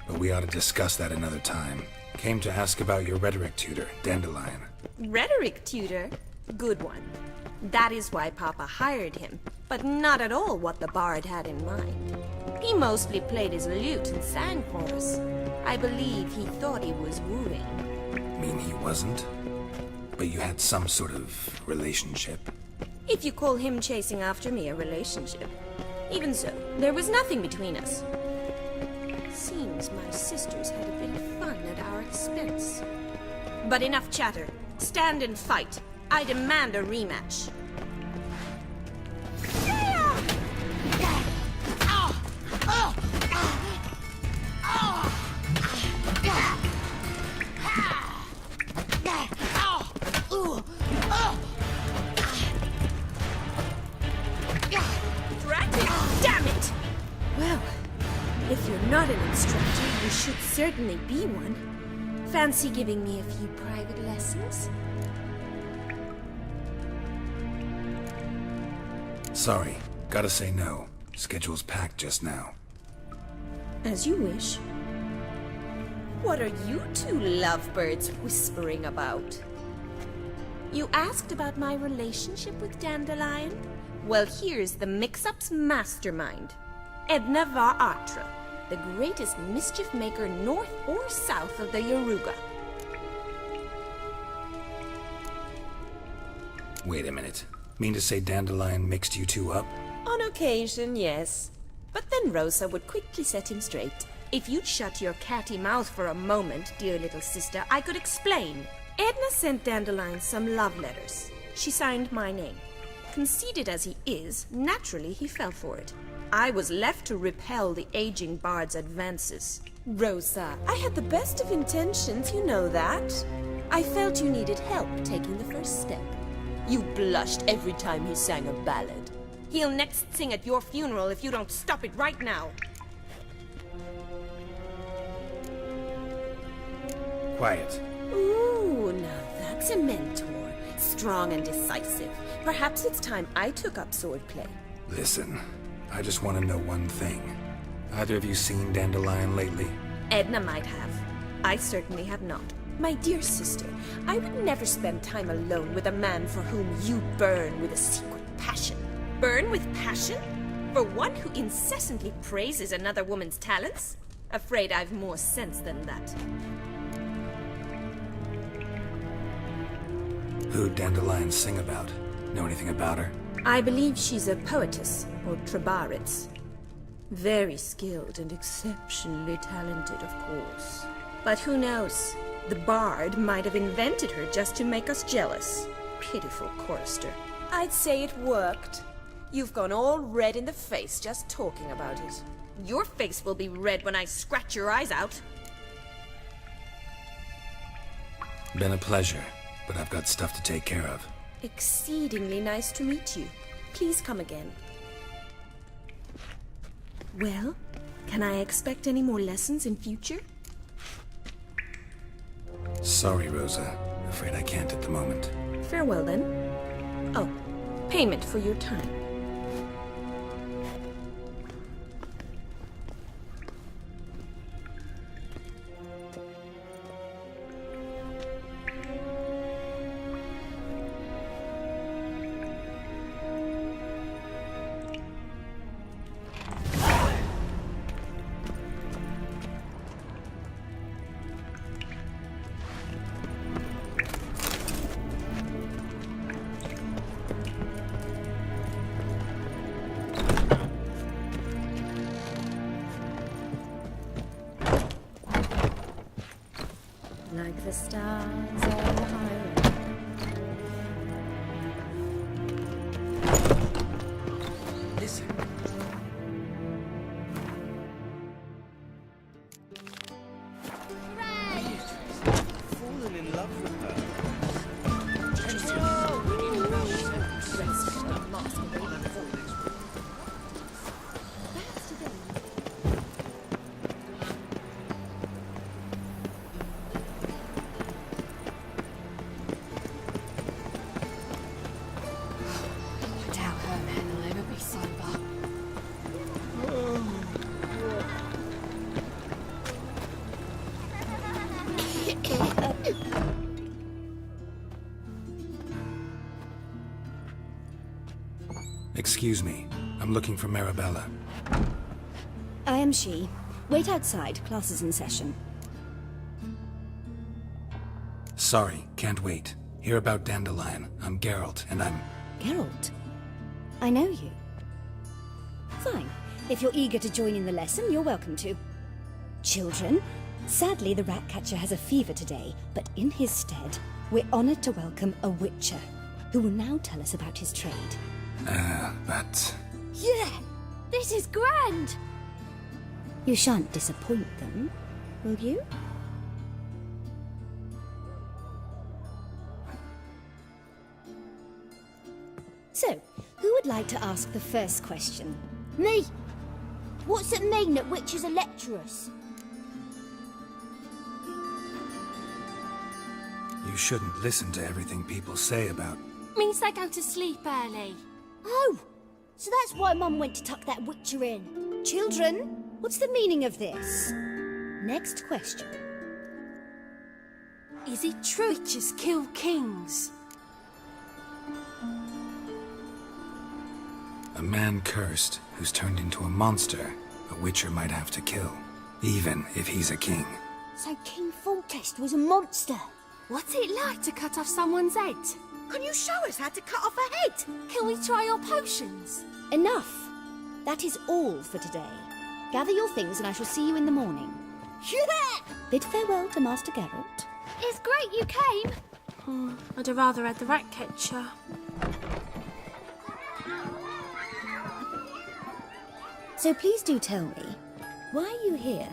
But we ought to discuss that another time. Came to ask about your rhetoric tutor, Dandelion. Rhetoric tutor? Good one. That is why Papa hired him, but not at all what the bard had in mind. He mostly played his lute and sang for us. I believe he thought he was wooing. Mean he wasn't? But you had some sort of relationship. If you call him chasing after me a relationship. Even so, there was nothing between us. Seems my sisters had a bit of fun at our expense. But enough chatter. Stand and fight. I demand a rematch. Damn it! Well, if you're not an instructor, you should certainly be one. Fancy giving me a few private lessons? Sorry, gotta say no. Schedule's packed just now. As you wish. What are you two lovebirds whispering about? You asked about my relationship with Dandelion? Well, here's the mix-up's mastermind. Edna var Atra, the greatest mischief maker north or south of the Yaruga. Wait a minute. Mean to say Dandelion mixed you two up? On occasion, yes. But then Rosa would quickly set him straight. If you'd shut your catty mouth for a moment, dear little sister, I could explain. Edna sent Dandelion some love letters. She signed my name. Conceited as he is, naturally he fell for it. I was left to repel the aging bard's advances. Rosa, I had the best of intentions, you know that. I felt you needed help taking the first step. You blushed every time he sang a ballad. He'll next sing at your funeral if you don't stop it right now. Quiet. Ooh, now that's a mentor. Strong and decisive. Perhaps it's time I took up swordplay. Listen, I just want to know one thing. Either of you seen Dandelion lately? Edna might have. I certainly have not. My dear sister, I would never spend time alone with a man for whom you burn with a secret passion. Burn with passion? For one who incessantly praises another woman's talents? Afraid I've more sense than that. Who'd Dandelion sing about? Know anything about her? I believe she's a poetess, or Trebaritz. Very skilled and exceptionally talented, of course. But who knows? The bard might have invented her just to make us jealous. Pitiful chorister. I'd say it worked. You've gone all red in the face just talking about it. Your face will be red when I scratch your eyes out. Been a pleasure, but I've got stuff to take care of. Exceedingly nice to meet you. Please come again. Well, can I expect any more lessons in future? Sorry, Rosa. Afraid I can't at the moment. Farewell, then. Oh, payment for your time. Like the stars on the highway. Listen. Fallen in love with her. Excuse me. I'm looking for Marabella. I am she. Wait outside. Class is in session. Sorry, can't wait. Hear about Dandelion. I'm Geralt, and I'm... Geralt? I know you. Fine. If you're eager to join in the lesson, you're welcome to. Children, sadly the Ratcatcher has a fever today, but in his stead, we're honored to welcome a Witcher, who will now tell us about his trade. But... Yeah! This is grand! You shan't disappoint them, will you? So, who would like to ask the first question? Me! What's it mean that witches are lecturers? You shouldn't listen to everything people say about... Means they go to sleep early. Oh! So that's why Mum went to tuck that witcher in. Children, what's the meaning of this? Next question. Is it true witches kill kings? A man cursed who's turned into a monster a Witcher might have to kill, even if he's a king. So King Foltest was a monster. What's it like to cut off someone's head? Can you show us how to cut off a head? Can we try your potions? Enough. That is all for today. Gather your things and I shall see you in the morning. Yeah! Bid farewell to Master Geralt. It's great you came. I'd have rather had the rat catcher. So please do tell me, why are you here?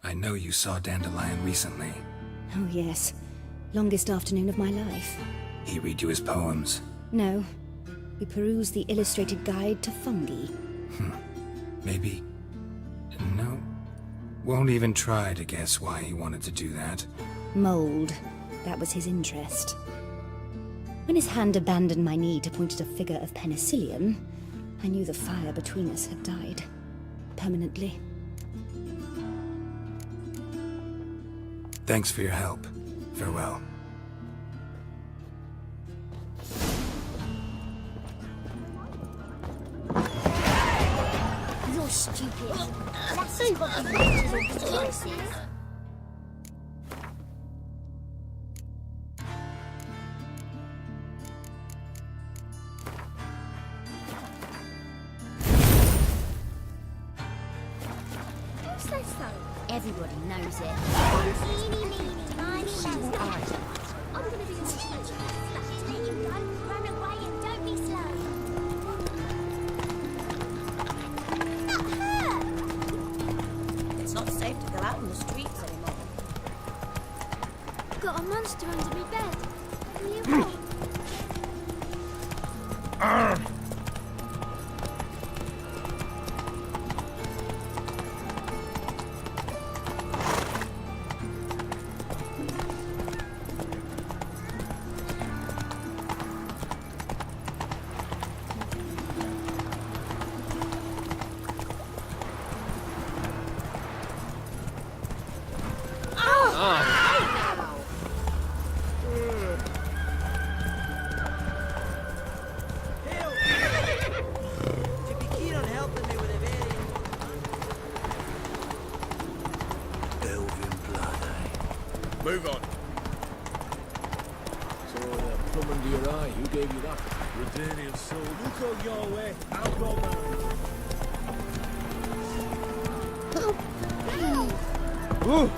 I know you saw Dandelion recently. Oh yes, longest afternoon of my life. He read you his poems. No, we perused the illustrated guide to fungi. Maybe... No. Won't even try to guess why he wanted to do that. Mold, that was his interest. When his hand abandoned my knee to point at a figure of penicillium, I knew the fire between us had died. Permanently. Thanks for your help. Farewell. You're stupid. That's what the witches are doing. Who says so? Everybody knows it. Meeny, meeny, miny, mouse. I'm gonna be a teacher. There you go. Run away and don't be slow. That hurt! It's not safe to go out on the streets anymore. Got a monster under my bed. Can you help? Move on. So the plum under your eye, who gave you that? Redanian soul. You go your way, I'll go mine. Ooh.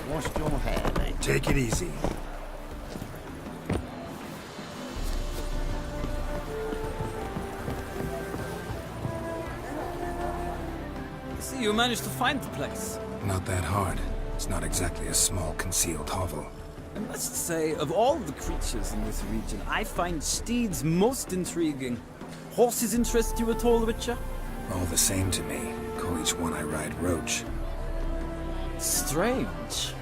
Washed your hair, mate. Take it easy. See, you managed to find the place. Not that hard. It's not exactly a small concealed hovel. I must say, of all the creatures in this region, I find steeds most intriguing. Horses interest you at all, Witcher? All the same to me. Call each one I ride Roach. Strange.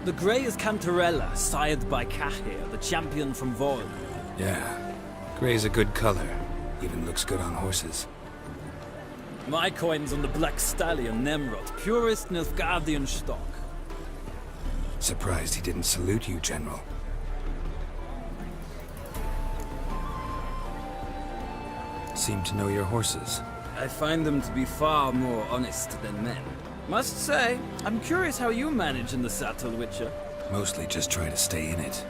The grey is Cantarella, sired by Cahir, the champion from Vol. Yeah. Gray's a good color. Even looks good on horses. My coin's on the black stallion, Nemrod, purest Nilfgaardian stock. Surprised he didn't salute you, General. Seem to know your horses. I find them to be far more honest than men. Must say, I'm curious how you manage in the saddle, Witcher. Mostly just try to stay in it.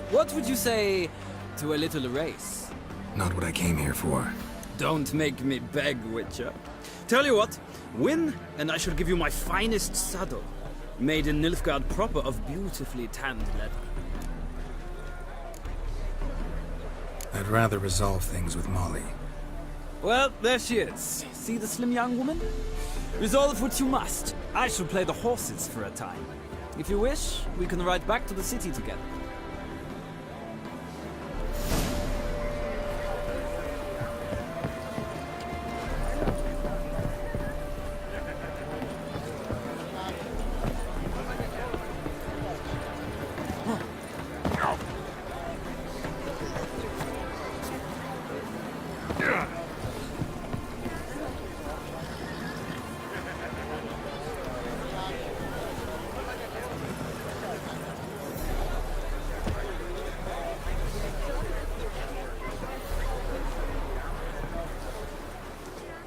What would you say to a little race? Not what I came here for. Don't make me beg, Witcher. Tell you what, win, and I shall give you my finest saddle. Made in Nilfgaard proper of beautifully tanned leather. I'd rather resolve things with Molly. Well, there she is. See the slim young woman? Resolve what you must. I shall play the horses for a time. If you wish, we can ride back to the city together.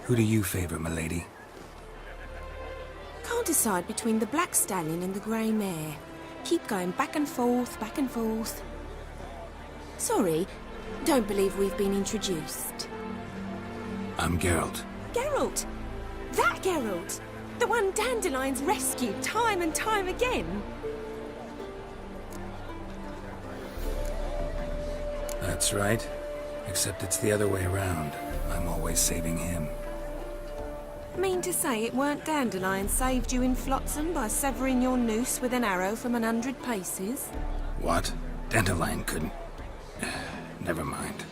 Who do you favor, milady? Can't decide between the black stallion and the grey mare. Keep going back and forth, back and forth. Sorry, don't believe we've been introduced. I'm Geralt. Geralt! That Geralt! The one Dandelion's rescued time and time again! That's right. Except it's the other way around. I'm always saving him. Mean to say it weren't Dandelion saved you in Flotsam by severing your noose with an arrow from 100 paces? What? Dandelion couldn't... Never mind.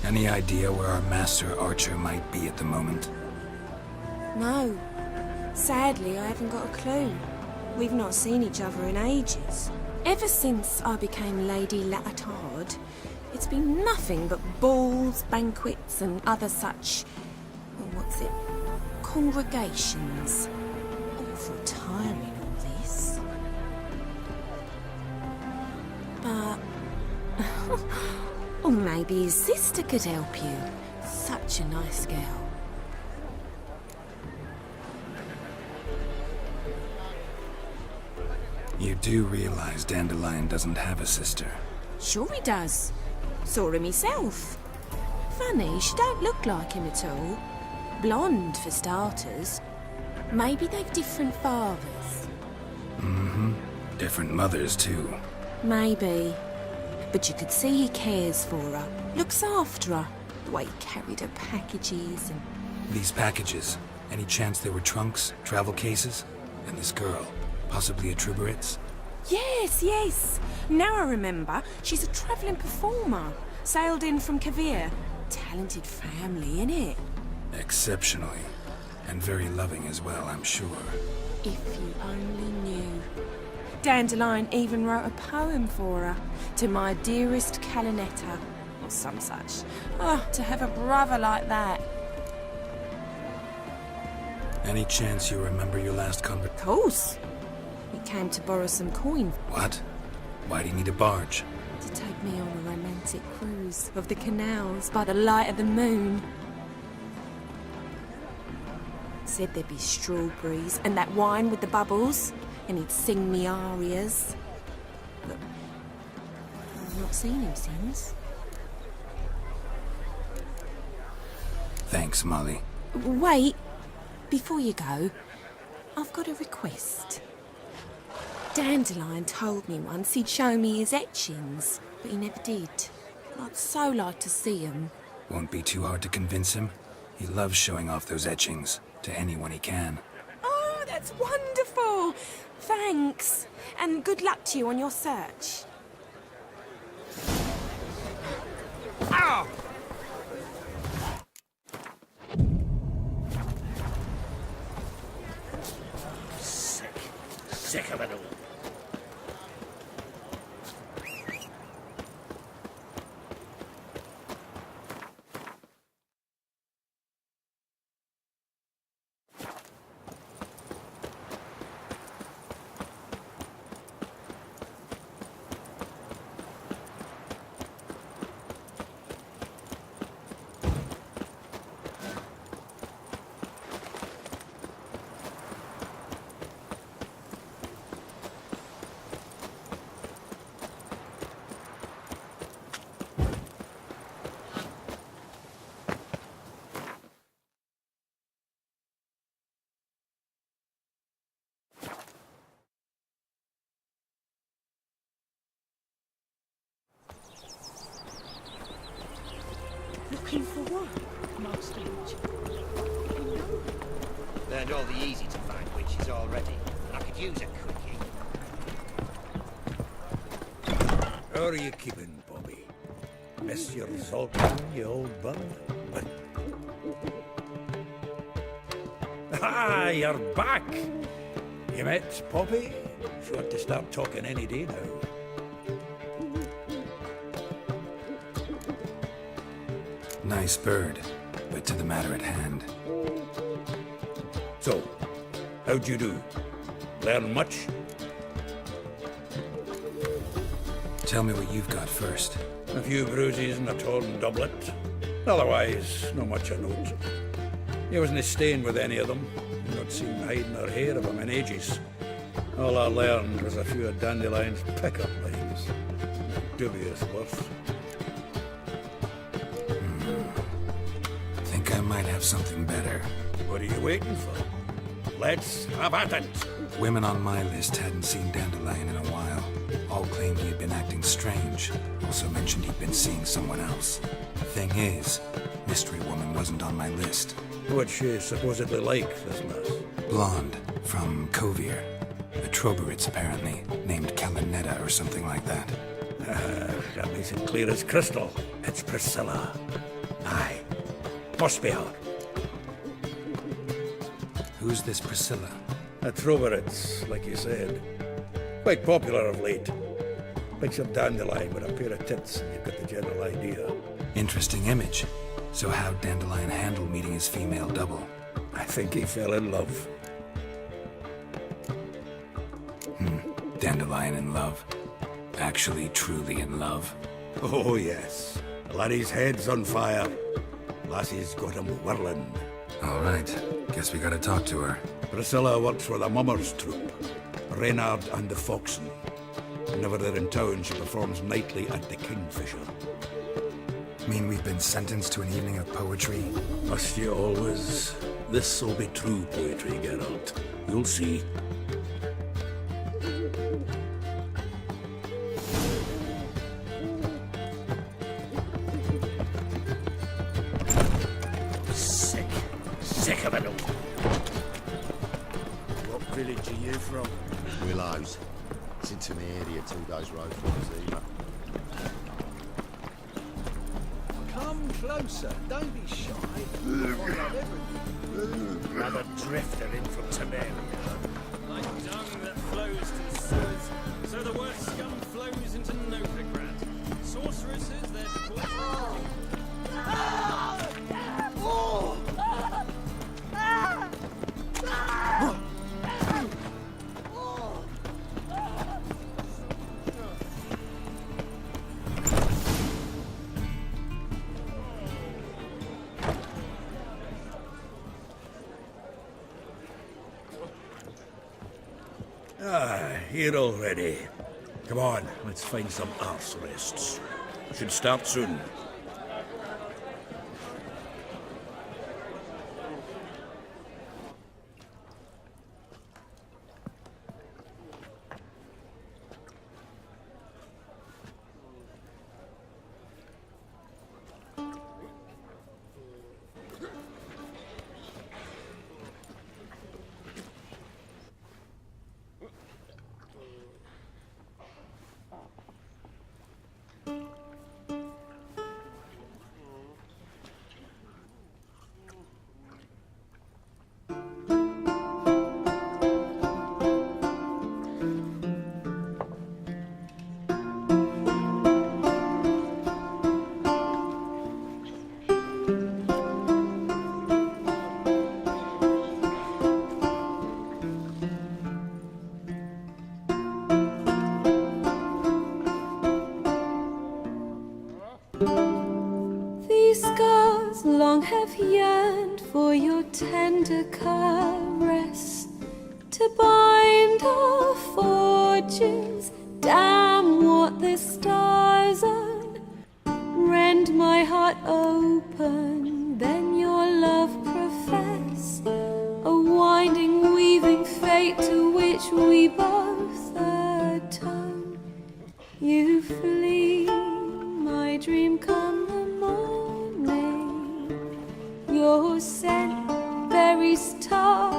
Any idea where our master archer might be at the moment? No. Sadly, I haven't got a clue. We've not seen each other in ages. Ever since I became Lady Latard, it's been nothing but balls, banquets, and other such... what's it? Congregations. Awful tiring, all this. But... or maybe his sister could help you. Such a nice girl. You do realize Dandelion doesn't have a sister? Sure he does. Saw him myself. Funny, she don't look like him at all. Blonde, for starters. Maybe they've different fathers. Mm-hmm. Different mothers, too. Maybe. But you could see he cares for her. Looks after her. The way he carried her packages and... These packages, any chance they were trunks, travel cases? And this girl, possibly a Truberitz? Yes, yes. Now I remember. She's a travelling performer. Sailed in from Kavir. Talented family, innit? Exceptionally. And very loving as well, I'm sure. If you only knew. Dandelion even wrote a poem for her. To my dearest Calinetta. Or some such. Oh, to have a brother like that. Any chance you remember your last conversation? Of course. He came to borrow some coin. What? Why do you need a barge? To take me on a romantic cruise of the canals by the light of the moon. Said there'd be strawberries and that wine with the bubbles, and he'd sing me arias. But I've not seen him since. Thanks, Molly. Wait, before you go, I've got a request. Dandelion told me once he'd show me his etchings, but he never did. I'd so like to see them. Won't be too hard to convince him. He loves showing off those etchings to anyone he can. Oh, that's wonderful! Thanks, and good luck to you on your search. Ow! Sick of it all. all the easy-to-find witches already. I could use a quickie. How are you keeping, Bobby? Miss your Zoltan, you old bum? Ah, you're back! You met Poppy? She ought to start talking any day now. Nice bird, but to the matter at hand. So, how'd you do? Learn much? Tell me what you've got first. A few bruises and a torn doublet. Otherwise, not much of note. He wasn't staying with any of them. Not seen hiding or hair of him in ages. All I learned was a few of Dandelion's pick-up lines. Dubious worth. Think I might have something better. What are you waiting for? Let's have at it! Women on my list hadn't seen Dandelion in a while. All claimed he had been acting strange. Also mentioned he'd been seeing someone else. Thing is, Mystery Woman wasn't on my list. What's she supposedly like, this lass? Blonde, from Kovir. A Troberitz, apparently, named Kalinetta or something like that. That makes it clear as crystal. It's Priscilla. Aye. Must be her. Who's this Priscilla? A Troberitz, like you said. Quite popular of late. Picks up Dandelion with a pair of tits, and you've got the general idea. Interesting image. So how'd Dandelion handle meeting his female double? I think he fell in love. Dandelion in love. Actually, truly in love. Oh, yes. Laddie's head's on fire. Lassie's got him whirling. All right. Guess we gotta talk to her. Priscilla works for the Mummers troupe. Reynard and the Foxen. Whenever they're in town, she performs nightly at the Kingfisher. Mean we've been sentenced to an evening of poetry? Must you always? This'll be true poetry, Geralt. You'll see. Sick of it all. What village are you from? Willows. It's into my area 2 days' road from Zima. Come closer, don't be shy. Another drifter in from Temeria. Like dung that flows to the sewers, so the worst scum flows into Novigrad. Sorceresses, they're deported. Here already. Come on, let's find some arse rests. Should start soon. These scars long have yearned for your tender caress, to bind our fortunes. Damn what the stars own. Rend my heart open, then your love profess, a winding, weaving fate to which we both atone. You flee, my dream come the morning. Your scent, very star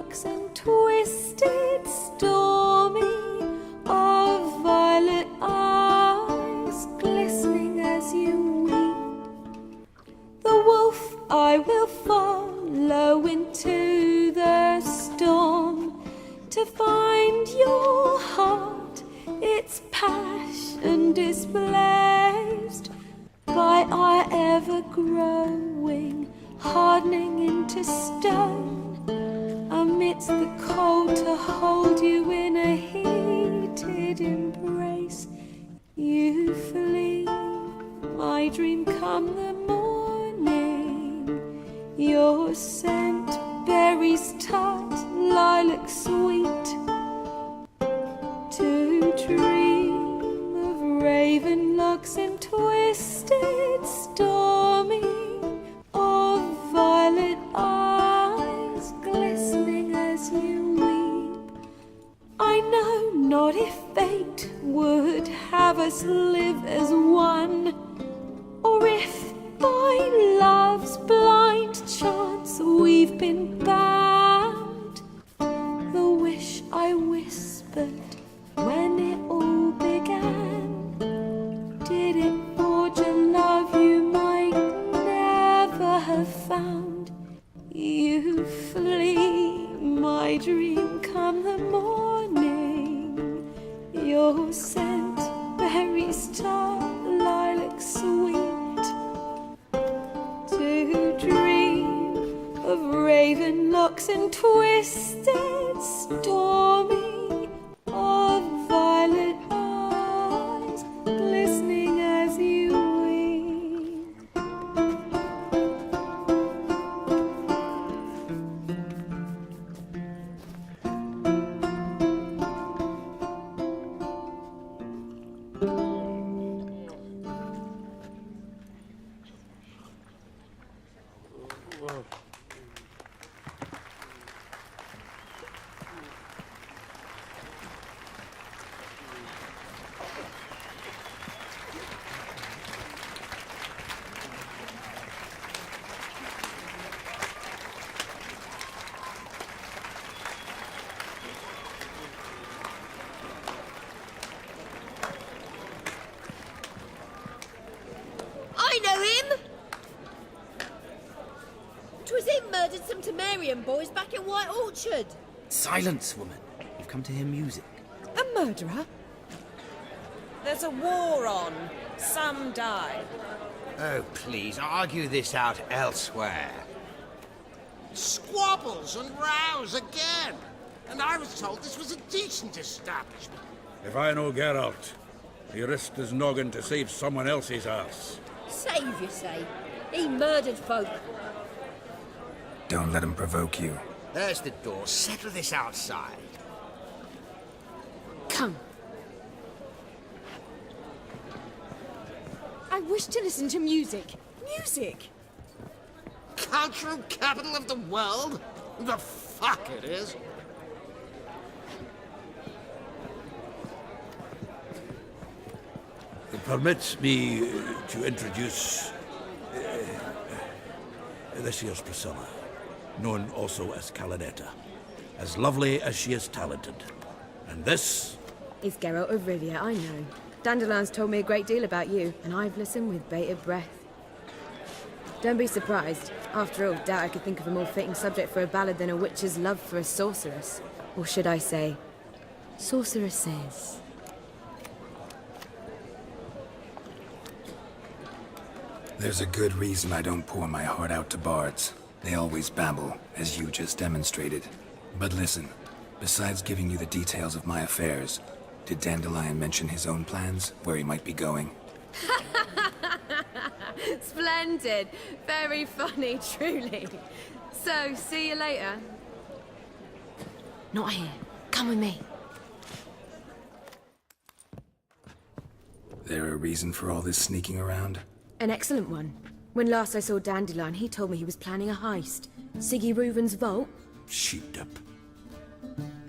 locks and twisted, stormy, of violet eyes glistening as you weep. The wolf I will follow into the storm to find your heart, its passion displaced by our ever-growing, hardening into stone, amidst the cold to hold you in a heated embrace. You flee, my dream come the morning, your scent berries tart, lilac sweet, to dream of raven locks and twisted, stormy, of violet eyes glistening as you weep. I know not if fate would have us live as one, or if by love's blind chance we've been bound. The wish I whispered when it all began, did it forge a love you might never have found? You flee, my dream come the morning, your scent berries tart, lilac sweet, to dream of raven locks and twisted, stormy, of violet eyes glistening as you weep. I know him! 'Twas him murdered some Temerian boys back in White Orchard. Silence, woman. You've come to hear music. A murderer? There's a war on. Some die. Oh, please, argue this out elsewhere. Squabbles and rows again. And I was told this was a decent establishment. If I know Geralt, he risked his noggin to save someone else's ass. Save, you say? He murdered folk. Don't let him provoke you. There's the door. Settle this outside. Come. I wish to listen to music. Music! Cultural capital of the world? The fuck it is. Permit me to introduce... this here's Priscilla, known also as Calinetta. As lovely as she is talented. And this... It's Geralt of Rivia, I know. Dandelion's told me a great deal about you, and I've listened with bated breath. Don't be surprised. After all, doubt I could think of a more fitting subject for a ballad than a witch's love for a sorceress. Or should I say, sorceresses. There's a good reason I don't pour my heart out to bards. They always babble, as you just demonstrated. But listen, besides giving you the details of my affairs, did Dandelion mention his own plans, where he might be going? Splendid. Very funny, truly. So, see you later. Not here. Come with me. There a reason for all this sneaking around? An excellent one. When last I saw Dandelion, he told me he was planning a heist. Siggy Reuven's vault. Sheeped up.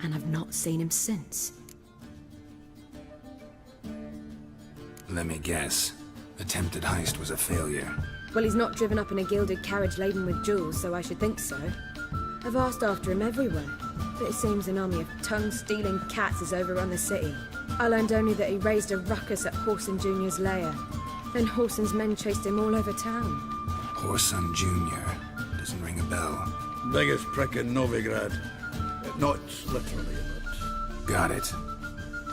And I've not seen him since. Let me guess. Attempted heist was a failure. Well, he's not driven up in a gilded carriage laden with jewels, so I should think so. I've asked after him everywhere, but it seems an army of tongue-stealing cats has overrun the city. I learned only that he raised a ruckus at Horson Jr.'s lair. Then Horson's men chased him all over town. Horson Jr. Doesn't ring a bell. Biggest prick in Novigrad. Not literally, but... Got it.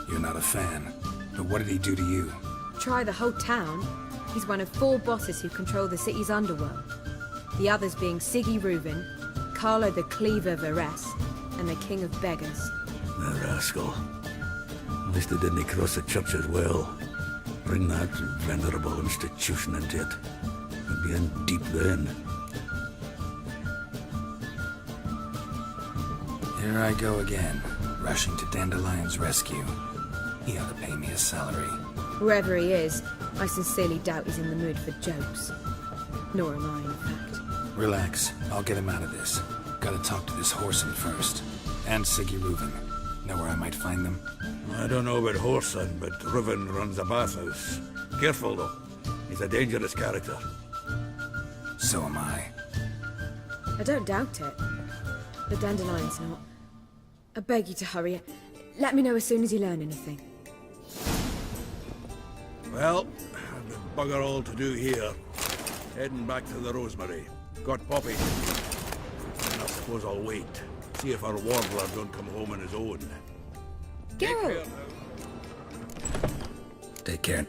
You're not a fan. But what did he do to you? Try the whole town. He's one of 4 bosses who control the city's underworld. The others being Siggy Reuven, Carlo the Cleaver Varese, and the King of Beggars. The rascal. At least they didn't cross the church as well. Bring that venerable institution into it. We'd be in deep then. Here I go again, rushing to Dandelion's rescue. He ought to pay me a salary. Whoever he is, I sincerely doubt he's in the mood for jokes. Nor am I, in fact. Relax. I'll get him out of this. Gotta talk to this Horson first. And Siggy Reuven. Know where I might find them? I don't know about Horson, but Reuven runs a bathhouse. Careful, though. He's a dangerous character. So am I. I don't doubt it. The Dandelion's not. I beg you to hurry. Let me know as soon as you learn anything. Well, I've got bugger all to do here. Heading back to the Rosemary. Got Poppy. And I suppose I'll wait. See if our warbler don't come home on his own. Geralt! Take care.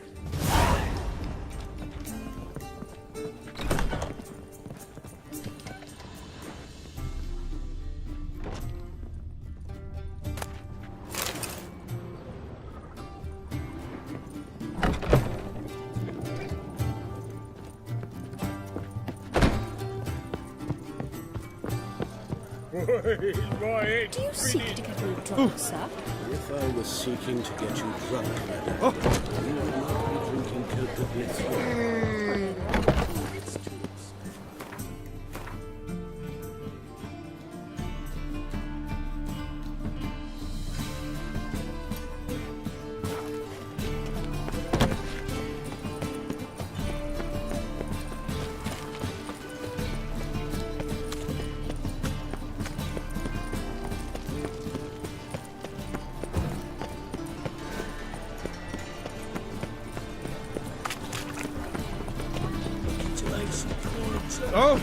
Do you seek to get me drunk, sir? If I was seeking to get you drunk, madame, you would not be drinking Coca Blitz. Oh!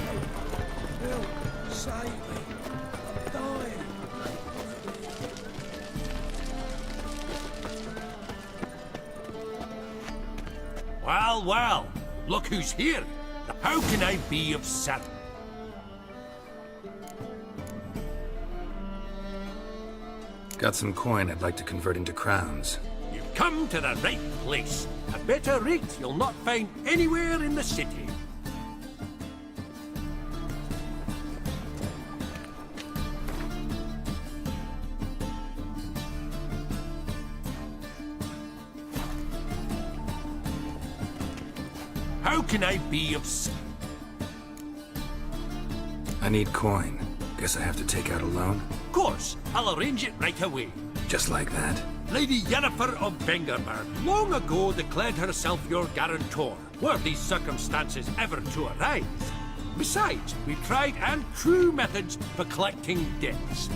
Bill, save me. I'm dying. Well, well. Look who's here. How can I be of service? Got some coin I'd like to convert into crowns. You've come to the right place. A better rate you'll not find anywhere in the city. How can I be of service? I need coin. Guess I have to take out a loan? Of course, I'll arrange it right away. Just like that? Lady Yennefer of Vengerberg long ago declared herself your guarantor, were these circumstances ever to arise. Besides, we've tried and true methods for collecting debts.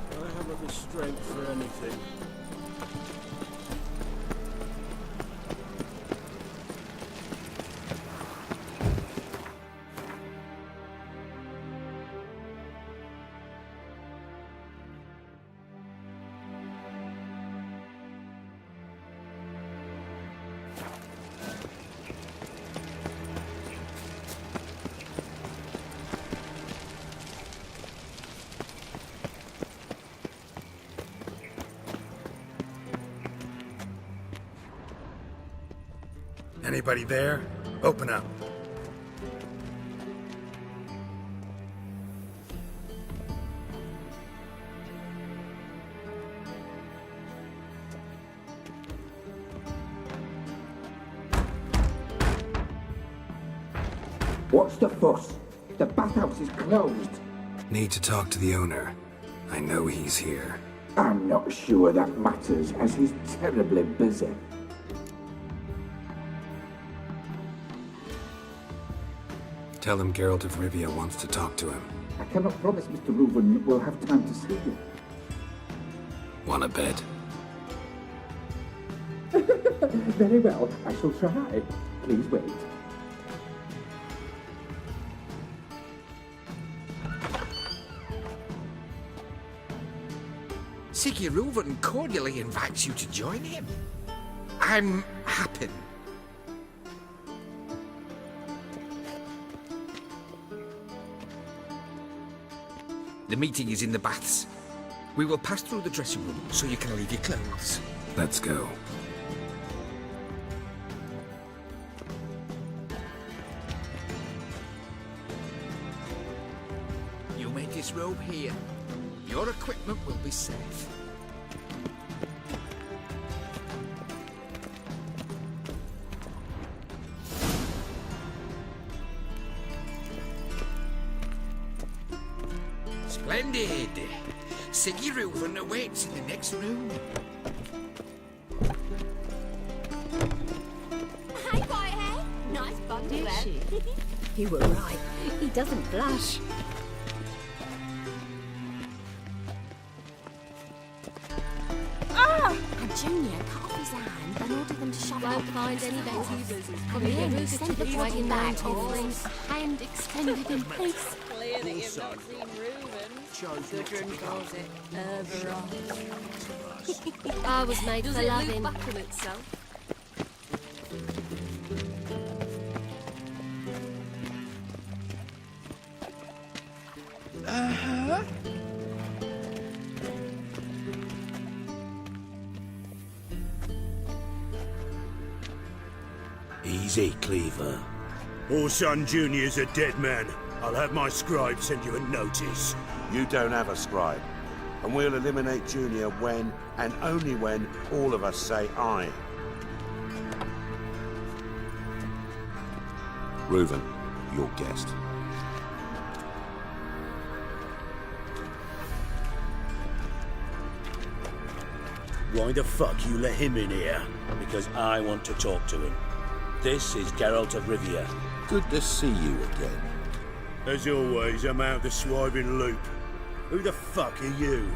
I haven't the strength for anything. Anybody there? Open up. What's the fuss? The bathhouse is closed. Need to talk to the owner. I know he's here. I'm not sure that matters, as he's terribly busy. Tell him Geralt of Rivia wants to talk to him. I cannot promise Mr. Reuven will have time to see you. Want a bed? Very well, I shall try. Please wait. Siggy Reuven cordially invites you to join him. I'm happy. The meeting is in the baths. We will pass through the dressing room so you can leave your clothes. Let's go. You may disrobe here. Your equipment will be safe. Splendid! Siggy Reuven awaits in the next room. Hey, Whitehair. Nice bundle there. You were right. He doesn't blush. And Junior cut off his hand and ordered them to shove it up the find any better. From the end, he sent the dragging down to a hand extended in peace. Clear that you've not seen Reuven. Gudrun calls it Eberron. I was made Does for it loving. loop back on itself? Uh-huh. Easy, Cleaver. Orson Jr.'s a dead man. I'll have my scribe send you a notice. You don't have a scribe. And we'll eliminate Junior when, and only when, all of us say aye. Reuven, your guest. Why the fuck you let him in here? Because I want to talk to him. This is Geralt of Rivia. Good to see you again. As always, I'm out the swiving loop. Who the fuck are you?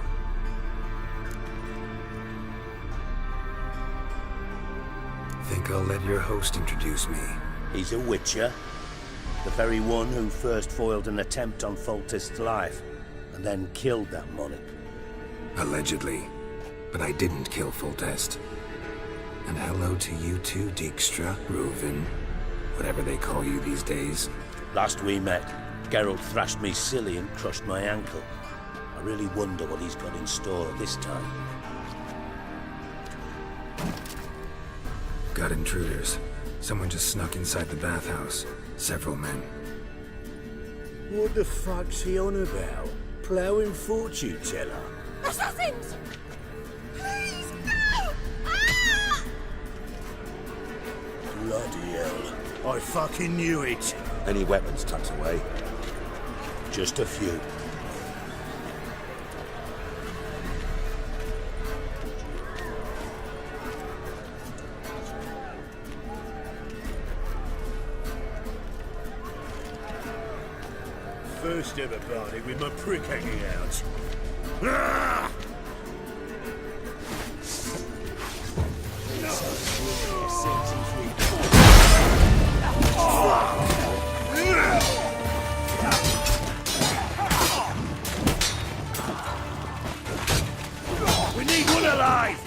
Think I'll let your host introduce me. He's a witcher. The very one who first foiled an attempt on Foltest's life, and then killed that monarch. Allegedly. But I didn't kill Foltest. And hello to you too, Dijkstra, Reuven, whatever they call you these days. Last we met, Geralt thrashed me silly and crushed my ankle. I really wonder what he's got in store this time. Got intruders. Someone just snuck inside the bathhouse. Several men. What the fuck's he on about? Ploughing fortune teller? Assassins! Please, no! Ah! Bloody hell. I fucking knew it. Any weapons tucked away? Just a few. First ever party with my prick hanging out. Ah! We need one alive!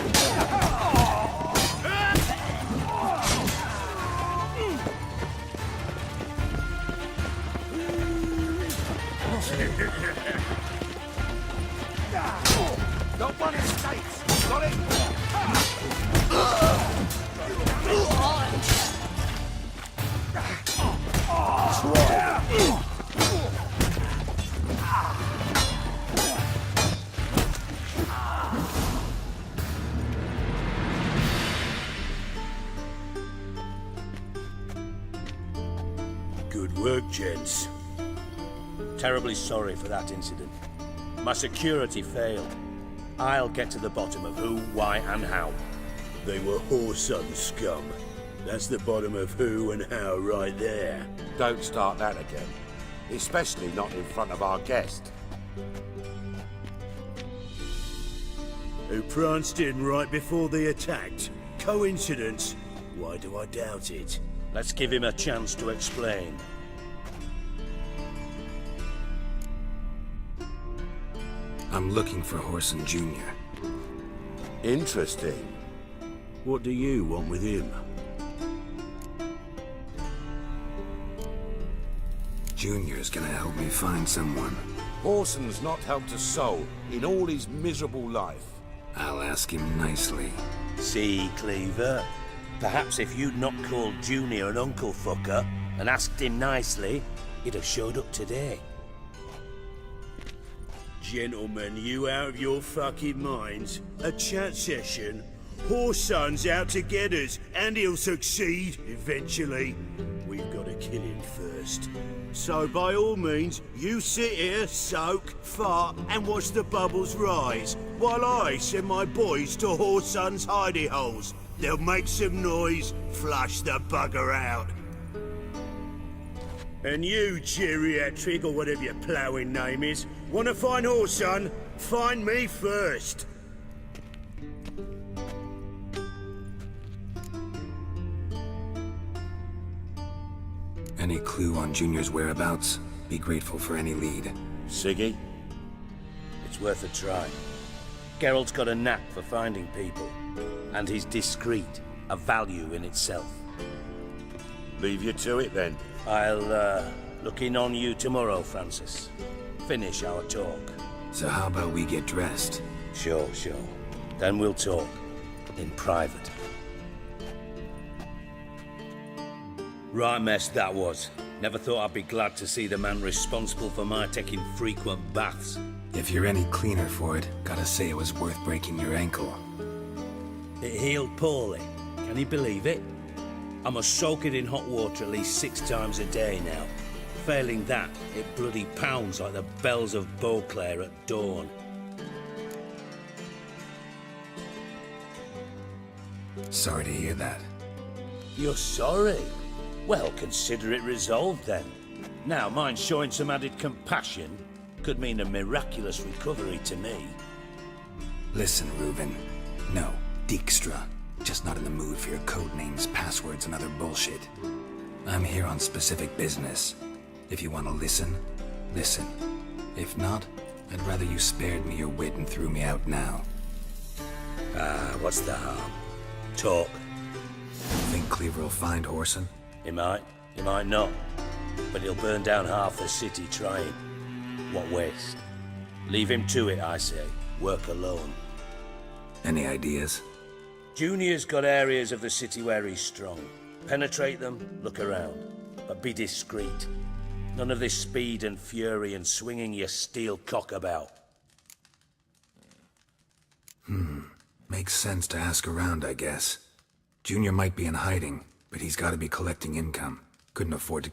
No one escapes! Got it? Good work, gents. Terribly sorry for that incident. My security failed. I'll get to the bottom of who, why, and how. They were Whoreson scum. That's the bottom of who and how right there. Don't start that again. Especially not in front of our guest. Who pranced in right before they attacked. Coincidence? Why do I doubt it? Let's give him a chance to explain. I'm looking for Whoreson Jr. Interesting. What do you want with him? Junior's gonna help me find someone. Whoreson's not helped a soul in all his miserable life. I'll ask him nicely. See, Cleaver? Perhaps if you'd not called Junior an uncle fucker and asked him nicely, he'd have showed up today. Gentlemen, you out of your fucking minds? A chat session? Whoreson's out to get us, and he'll succeed eventually. We've got to kill him first. So by all means, you sit here, soak, fart, and watch the bubbles rise, while I send my boys to Whoreson's hidey holes. They'll make some noise, flush the bugger out. And you, geriatric, or whatever your ploughing name is, want to find Whoreson? Find me first. Any clue on Junior's whereabouts? Be grateful for any lead. Siggy? It's worth a try. Geralt's got a knack for finding people, and he's discreet, a value in itself. Leave you to it then. I'll look in on you tomorrow, Francis. Finish our talk. So how about we get dressed? Sure. Then we'll talk. In private. Right mess that was. Never thought I'd be glad to see the man responsible for my taking frequent baths. If you're any cleaner for it, gotta say it was worth breaking your ankle. It healed poorly. Can you believe it? I must soak it in hot water at least 6 times a day now. Failing that, it bloody pounds like the bells of Beauclair at dawn. Sorry to hear that. You're sorry? Well, consider it resolved then. Now, mind showing some added compassion could mean a miraculous recovery to me. Listen, Reuben. No, Dijkstra. Just not in the mood for your code names, passwords, and other bullshit. I'm here on specific business. If you want to listen, listen. If not, I'd rather you spared me your wit and threw me out now. What's the harm? Talk. Think Cleaver will find Whoreson? He might not. But he'll burn down half the city trying. What waste? Leave him to it, I say. Work alone. Any ideas? Junior's got areas of the city where he's strong. Penetrate them, look around. But be discreet. None of this speed and fury and swinging your steel cock about. Makes sense to ask around, I guess. Junior might be in hiding, but he's got to be collecting income. Couldn't afford to